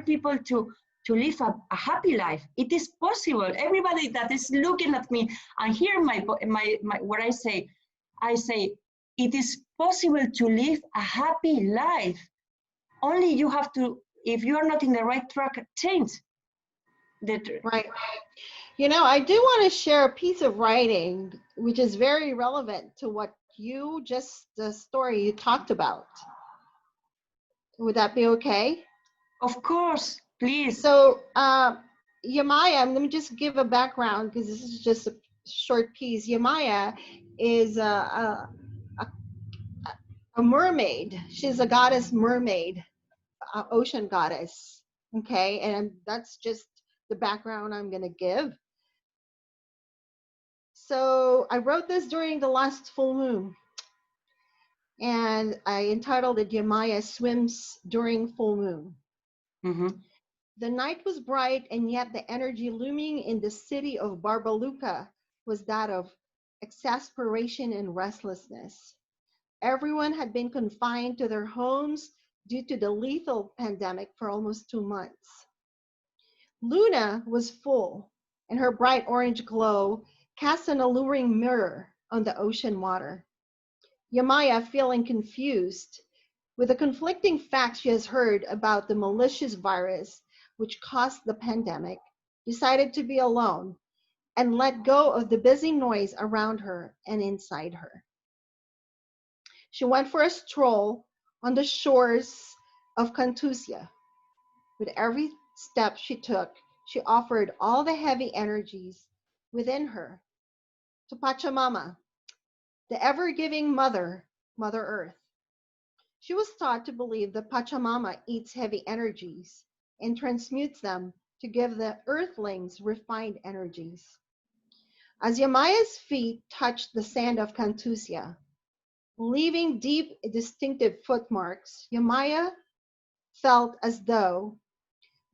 people to live a happy life. It is possible. Everybody that is looking at me and hear my what I say it is possible to live a happy life. Only you have to, if you are not in the right track, change. Right. You know, I do want to share a piece of writing which is very relevant to what you just, the story you talked about. Would that be okay? Of course, please. So, Yamaya, let me just give a background because this is just a short piece. Yamaya is a mermaid. She's a goddess mermaid, ocean goddess. Okay, and that's just the background I'm going to give. So I wrote this during the last full moon, and I entitled it Yamaya Swims During Full Moon. The night was bright, and yet the energy looming in the city of Barbaluca was that of exasperation and restlessness. Everyone had been confined to their homes due to the lethal pandemic for almost 2 months. Luna was full, and her bright orange glow cast an alluring mirror on the ocean water. Yamaya, feeling confused with the conflicting facts she has heard about the malicious virus which caused the pandemic, decided to be alone and let go of the busy noise around her and inside her. She went for a stroll on the shores of Cantusia. With every step she took, she offered all the heavy energies within her to Pachamama, the ever-giving mother, Mother Earth. She was taught to believe that Pachamama eats heavy energies and transmutes them to give the earthlings refined energies. As Yamaya's feet touched the sand of Cantusia, leaving deep, distinctive footmarks, Yamaya felt as though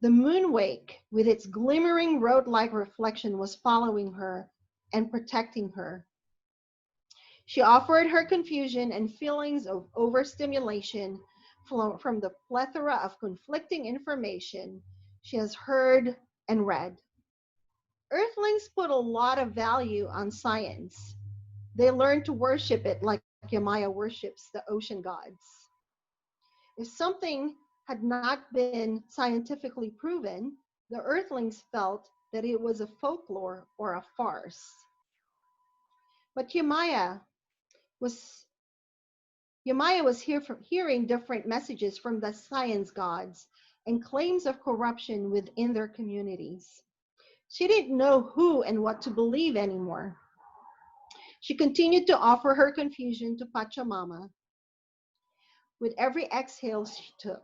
the moonwake, with its glimmering road-like reflection, was following her and protecting her. She offered her confusion and feelings of overstimulation from the plethora of conflicting information she has heard and read. Earthlings put a lot of value on science. They learned to worship it like Yamaya worships the ocean gods. If something had not been scientifically proven, the Earthlings felt that it was a folklore or a farce. But Yamaya was hearing different messages from the science gods and claims of corruption within their communities. She didn't know who and what to believe anymore. She continued to offer her confusion to Pachamama with every exhale she took.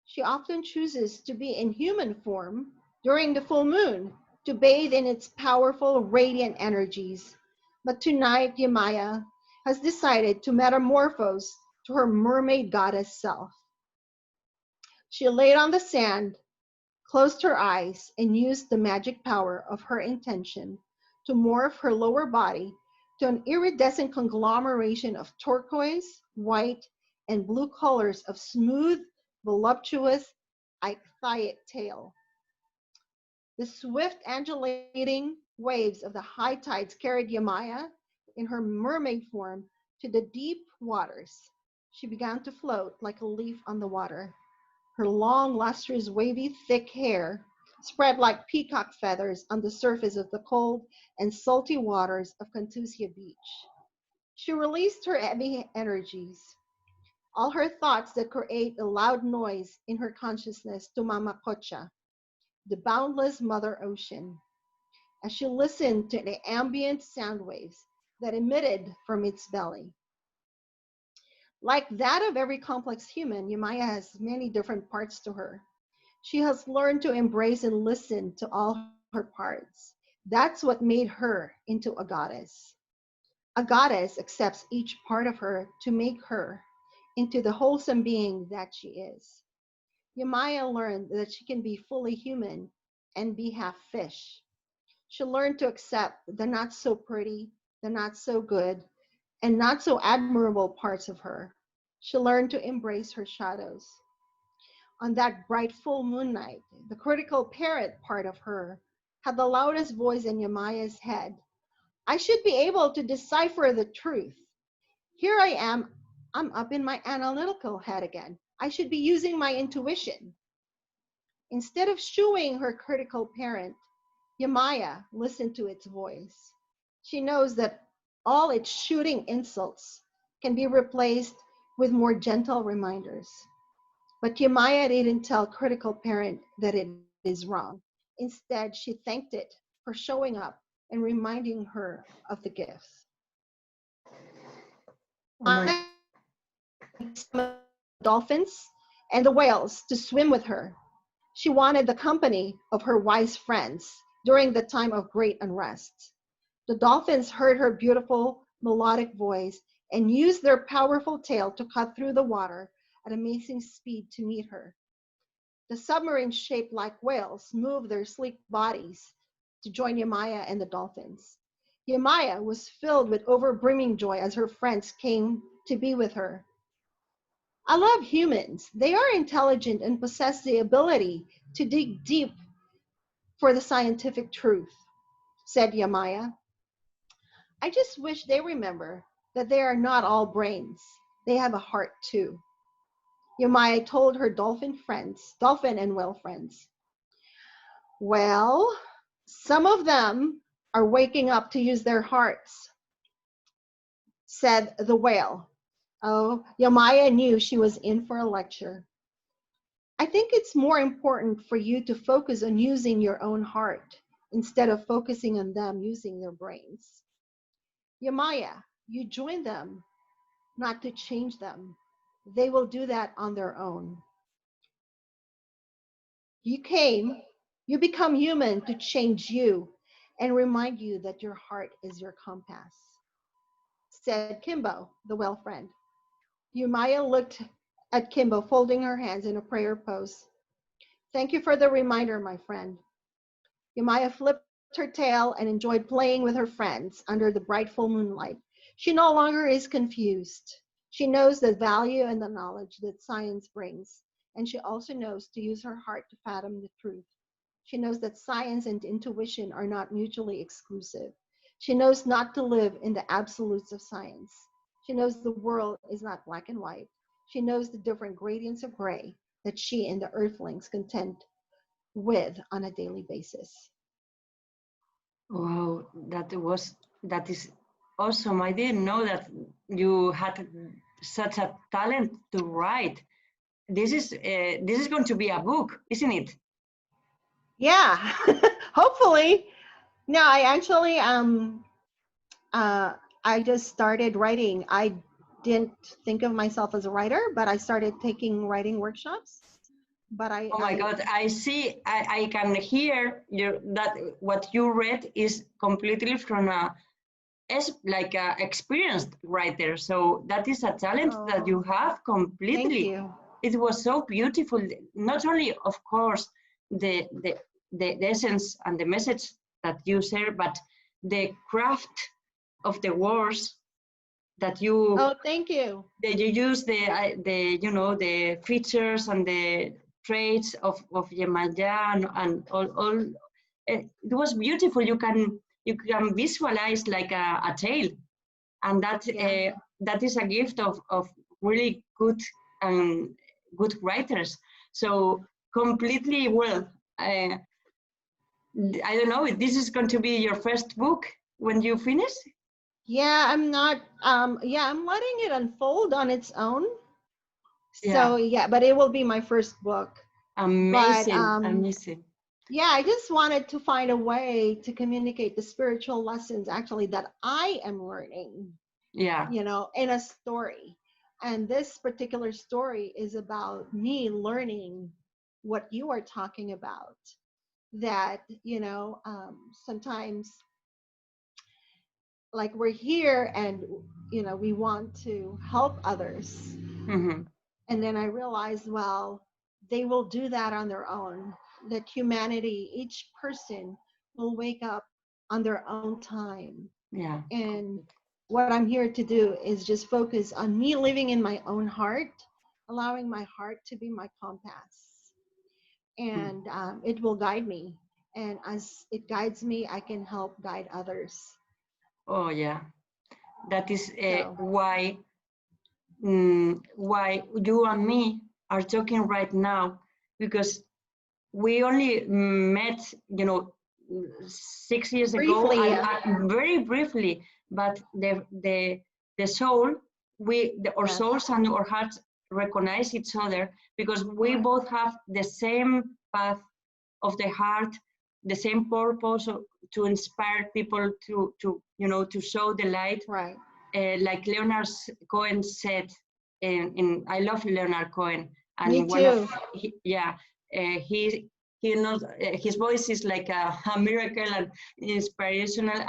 She often chooses to be in human form during the full moon to bathe in its powerful radiant energies. But tonight, Yamaya has decided to metamorphose to her mermaid goddess self. She laid on the sand, closed her eyes, and used the magic power of her intention to morph her lower body to an iridescent conglomeration of turquoise, white, and blue colors of smooth, voluptuous, ichthyate tail. The swift undulating waves of the high tides carried Yamaya in her mermaid form to the deep waters. She began to float like a leaf on the water. Her long, lustrous, wavy, thick hair spread like peacock feathers on the surface of the cold and salty waters of Contusia Beach. She released her heavy energies, all her thoughts that create a loud noise in her consciousness, to Mama Kocha, the boundless Mother Ocean, as she listened to the ambient sound waves that emitted from its belly. Like that of every complex human, Yamaya has many different parts to her. She has learned to embrace and listen to all her parts. That's what made her into a goddess. A goddess accepts each part of her to make her into the wholesome being that she is. Yamaya learned that she can be fully human and be half fish. She learned to accept the not so pretty, the not so good, and not so admirable parts of her. She learned to embrace her shadows. On that bright full moon night, the critical parrot part of her had the loudest voice in Yamaya's head. I should be able to decipher the truth. Here I am, I'm up in my analytical head again. I should be using my intuition. Instead of shooing her critical parent, Yamaya listened to its voice. She knows that all its shooting insults can be replaced with more gentle reminders. But Yamaya didn't tell critical parent that it is wrong. Instead, she thanked it for showing up and reminding her of the gifts. Oh my. Dolphins and the whales to swim with her. She wanted the company of her wise friends during the time of great unrest. The dolphins heard her beautiful melodic voice and used their powerful tail to cut through the water at amazing speed to meet her. The submarines shaped like whales moved their sleek bodies to join Yamaya and the dolphins. Yamaya was filled with overbrimming joy as her friends came to be with her. I love humans. They are intelligent and possess the ability to dig deep for the scientific truth, said Yamaya. I just wish they remember that they are not all brains. They have a heart too. Yamaya told her dolphin and whale friends. Well, some of them are waking up to use their hearts, said the whale. Oh, Yamaya knew she was in for a lecture. I think it's more important for you to focus on using your own heart instead of focusing on them using their brains. Yamaya, you join them, not to change them. They will do that on their own. You become human to change you and remind you that your heart is your compass, said Kimbo, the whale friend. Yamaya looked at Kimbo, folding her hands in a prayer pose. Thank you for the reminder, my friend. Yamaya flipped her tail and enjoyed playing with her friends under the bright full moonlight. She no longer is confused. She knows the value and the knowledge that science brings, and she also knows to use her heart to fathom the truth. She knows that science and intuition are not mutually exclusive. She knows not to live in the absolutes of science. She knows the world is not black and white. She knows the different gradients of gray that she and the earthlings contend with on a daily basis. Wow, that is awesome. I didn't know that you had such a talent to write. This is going to be a book, isn't it? Yeah, hopefully. No, I actually I just started writing. I didn't think of myself as a writer, but I started taking writing workshops. But Oh my God, I see, I can hear that what you read is completely from like a experienced writer. So that is a talent that you have completely. Thank you. It was so beautiful. Not only, of course, the essence and the message that you share, but the craft of the words that you Oh, thank you. that you use the you know the features and the traits of Yemayá and all. It was beautiful. You can visualize like a tale, and that is a gift of really good writers. So completely well. I don't know. This is going to be your first book when you finish. Yeah, I'm not. Yeah, I'm letting it unfold on its own. Yeah. So yeah, but it will be my first book. But Amazing, amazing. yeah, I just wanted to find a way to communicate the spiritual lessons actually that I am learning, Yeah. you know, in a story. And this particular story is about me learning what you are talking about. That, you know, sometimes like we're here and, you know, we want to help others. Mm-hmm. And then I realized, well, they will do that on their own. That humanity, each person will wake up on their own time. Yeah. And what I'm here to do is just focus on me living in my own heart, allowing my heart to be my compass. Mm. And it will guide me. And as it guides me, I can help guide others. Oh yeah. That is So, why you and me are talking right now, because we only met, 6 years ago, briefly, and very briefly, but the soul, our yes, souls and our hearts recognize each other, because we correct. both have the same path of the heart, the same purpose to inspire people to show the light. Right. Like Leonard Cohen said, I love Leonard Cohen, Me and too. he knows his voice is like a miracle and inspirational,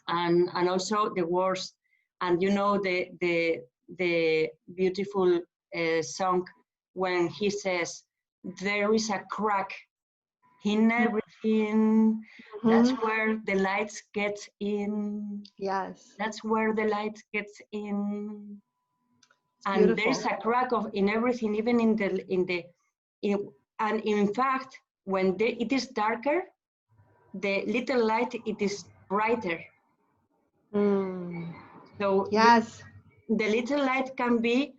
and also the words, and the beautiful song when he says there is a crack in everything. That's Mhm. where the lights get in. Yes, That's where the light gets in. it's And there's beautiful. a crack in everything, even and in fact, when it is darker, the little light, it is brighter. Mm. So Yes, the little light can be,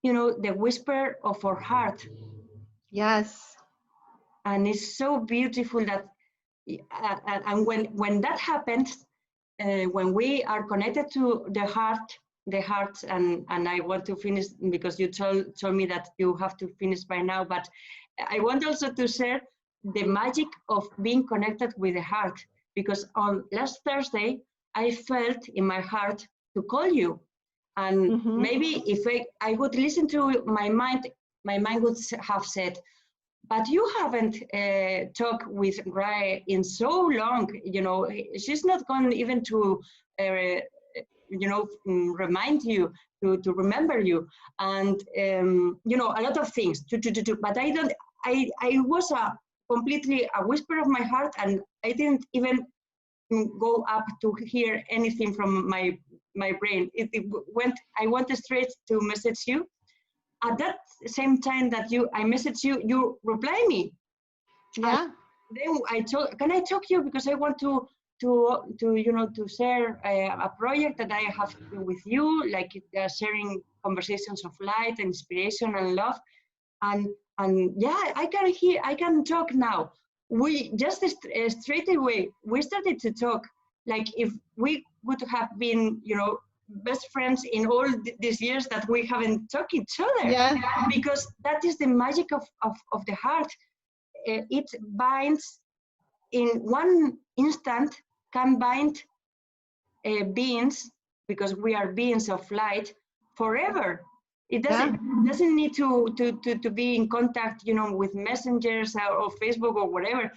the whisper of our heart. yes, And it's so beautiful that, and when that happens, when we are connected to the heart, and I want to finish because you told me that you have to finish by now, but I want also to share the magic of being connected with the heart, because on last Thursday, I felt in my heart to call you. And hmm, maybe if I would listen to my mind would have said, but you haven't talked with Rai in so long, she's not going even to, remind you, to remember you, and, a lot of things to, but I don't, I was completely a whisper of my heart, and I didn't even go up to hear anything from my brain. It went, I went straight to message you. At that same time that I message you, you reply me. And yeah, then I told, can I talk to you, because I want to share a project that I have with you, like sharing conversations of light, inspiration, and love. And yeah, I can talk now. We just straight away we started to talk, like if we would have been, best friends in all these years that we haven't talked each other, yeah, because that is the magic of the heart. It binds in one instant, can bind beings, because we are beings of light, forever. It yeah. doesn't need to be in contact, with messengers or Facebook or whatever.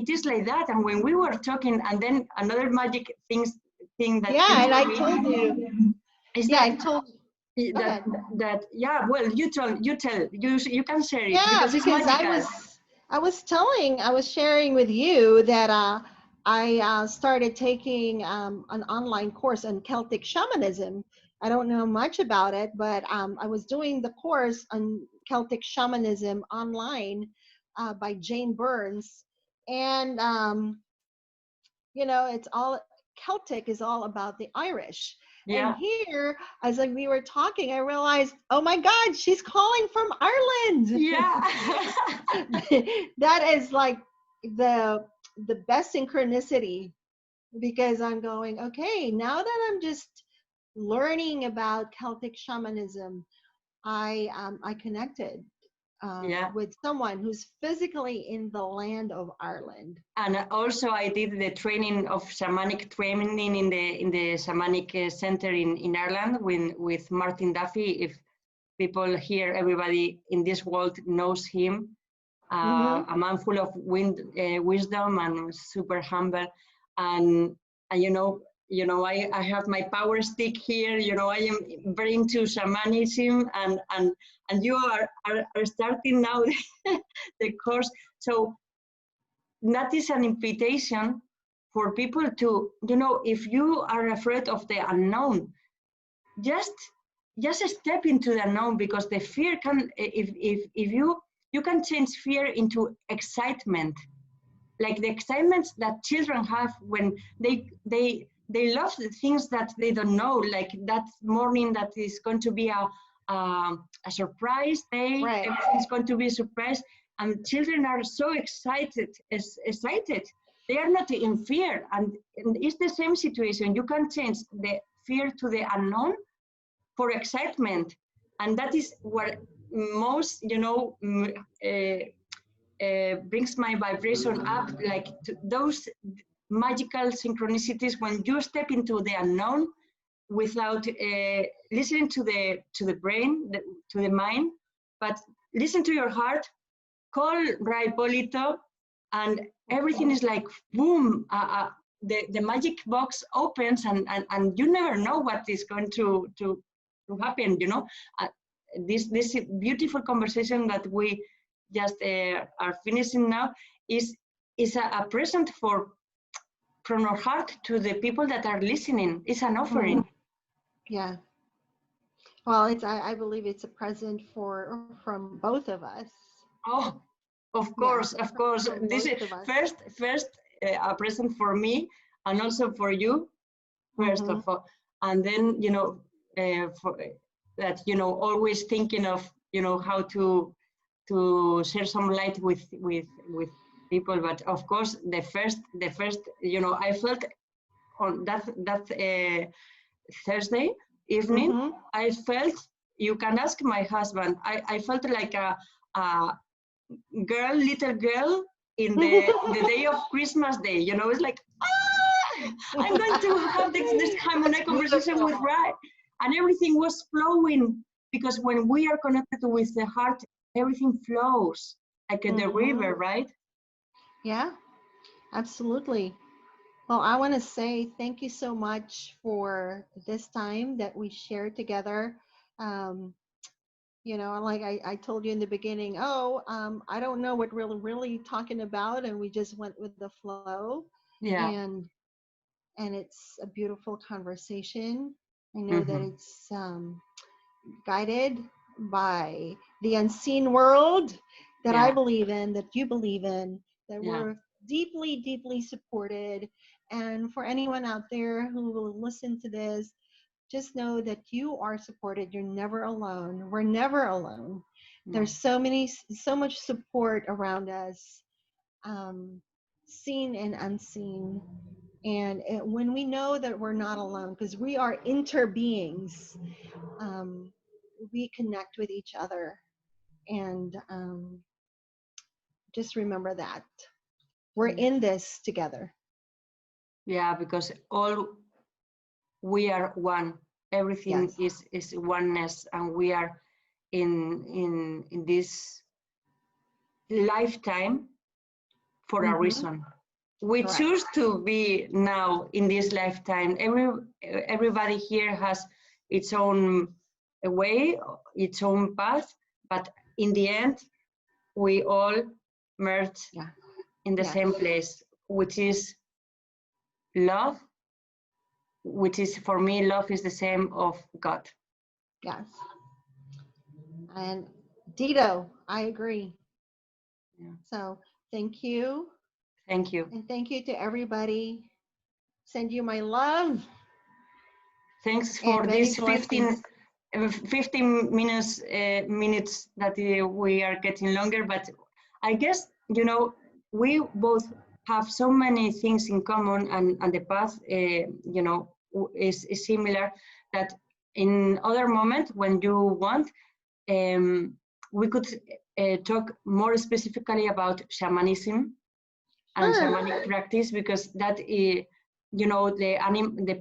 It is like that. And when we were talking, and then another magic thing that you Yeah, and I told told you. me is Yeah, I told. Go that ahead. yeah, well, you can share it Yeah, because it's because magical. I was sharing with you that I started taking an online course on Celtic shamanism. I don't know much about it, but I was doing the course on Celtic shamanism online by Jane Burns. And, it's all Celtic is all about the Irish. And Yeah, here, as like we were talking, I realized, oh my God, she's calling from Ireland. yeah. That is like the the best synchronicity, because I'm going, okay, now that I'm just learning about Celtic shamanism, I connected Yeah. with someone who's physically in the land of Ireland. And also I did the training of shamanic training in the shamanic center in Ireland with Martin Duffy. If people here, everybody in this world knows him, Mm-hmm. a man full of wisdom and super humble. And I have my power stick here. I am very into shamanism, and you are starting now the course. So that is an invitation for people to, if you are afraid of the unknown, just step into the unknown, because the fear can, if you can change fear into excitement, like the excitement that children have when they love the things that they don't know, like that morning that is going to be a surprise day, Right. everything's going to be a surprise, and children are so excited. They are not in fear, and it's the same situation. You can change the fear to the unknown for excitement, and that is what most brings my vibration up, like those magical synchronicities when you step into the unknown without listening to the brain, to the mind, but listen to your heart. Call Ray Polito, and everything is like boom. The magic box opens, and you never know what is going to happen. This beautiful conversation that we just are finishing now is a present from our heart to the people that are listening. It's an offering. Yeah. Well, I believe it's a present from both of us. Oh, of Yeah, course, of course. from This is both of us. first a present for me, and also for you, first Mm-hmm. of all, and then for that, always thinking of how to share some light with people. But of course, the first I felt on that Thursday evening, Mm-hmm. I felt, you can ask my husband, I felt like a little girl in the day of Christmas Day. It's like, I'm going to have this JAIMUNAY conversation with Rai. And everything was flowing, because when we are connected with the heart, everything flows like the river, right? Yeah, absolutely. Well, I want to say thank you so much for this time that we shared together. Um, like I told you in the beginning, I don't know what really talking about, and we just went with the flow, Yeah. and it's a beautiful conversation. I know that Mm-hmm. it's guided by the unseen world that I Yeah. believe in, that you believe in, that Yeah. we're deeply, deeply supported. And for anyone out there who will listen to this, just know that you are supported. You're never alone. We're never alone. No. There's so much support around us, um, seen and unseen. And when we know that we're not alone, because we are interbeings, um, we connect with each other. And just remember that we're Yeah. in this together. Yeah, because all we are one. Everything Yes. is oneness, and we are in this lifetime for a Mm-hmm. reason. We Correct. choose to be now in this lifetime. Everybody here has its own way, its own path, but in the end, we all merge Yeah. in the Yes. same place, which is love, which is for me, love is the same of God. Yes. And Dito, I agree. Yeah. So thank you. Thank you. And thank you to everybody. Send you my love. Thanks for this 15 minutes that we are getting longer, but I guess, you know, we both have so many things in common, and the path, you know, is similar, that in other moments when you want, we could talk more specifically about shamanism and shamanic practice, because that is, you know, the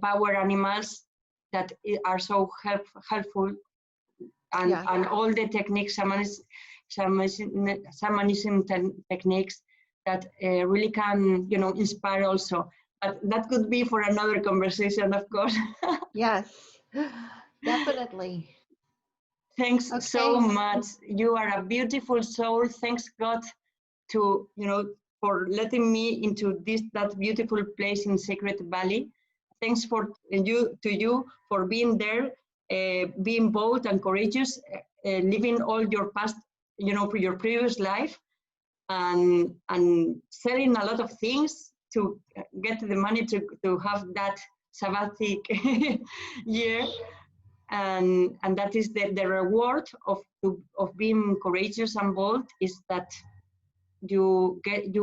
power animals that are so helpful, and, Yes. and all the techniques, shamanism techniques that really can, you know, inspire also. But that could be for another conversation, of course. Yes, definitely. Thanks Okay. so much. You are a beautiful soul. Thanks God to, you know, for letting me into that beautiful place in Sacred Valley. Thanks to you for being there, being bold and courageous, living all your past, you know, your previous life, and selling a lot of things to get the money to have that sabbatic year. And that is the reward of being courageous and bold, is that you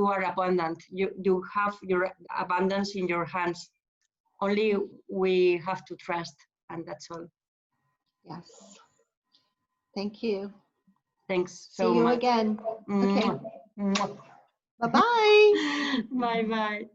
are abundant. You have your abundance in your hands. Only we have to trust, and that's all. Yes. Thank you. Thanks See so you much. again. Okay. Mwah. Bye-bye. Bye bye.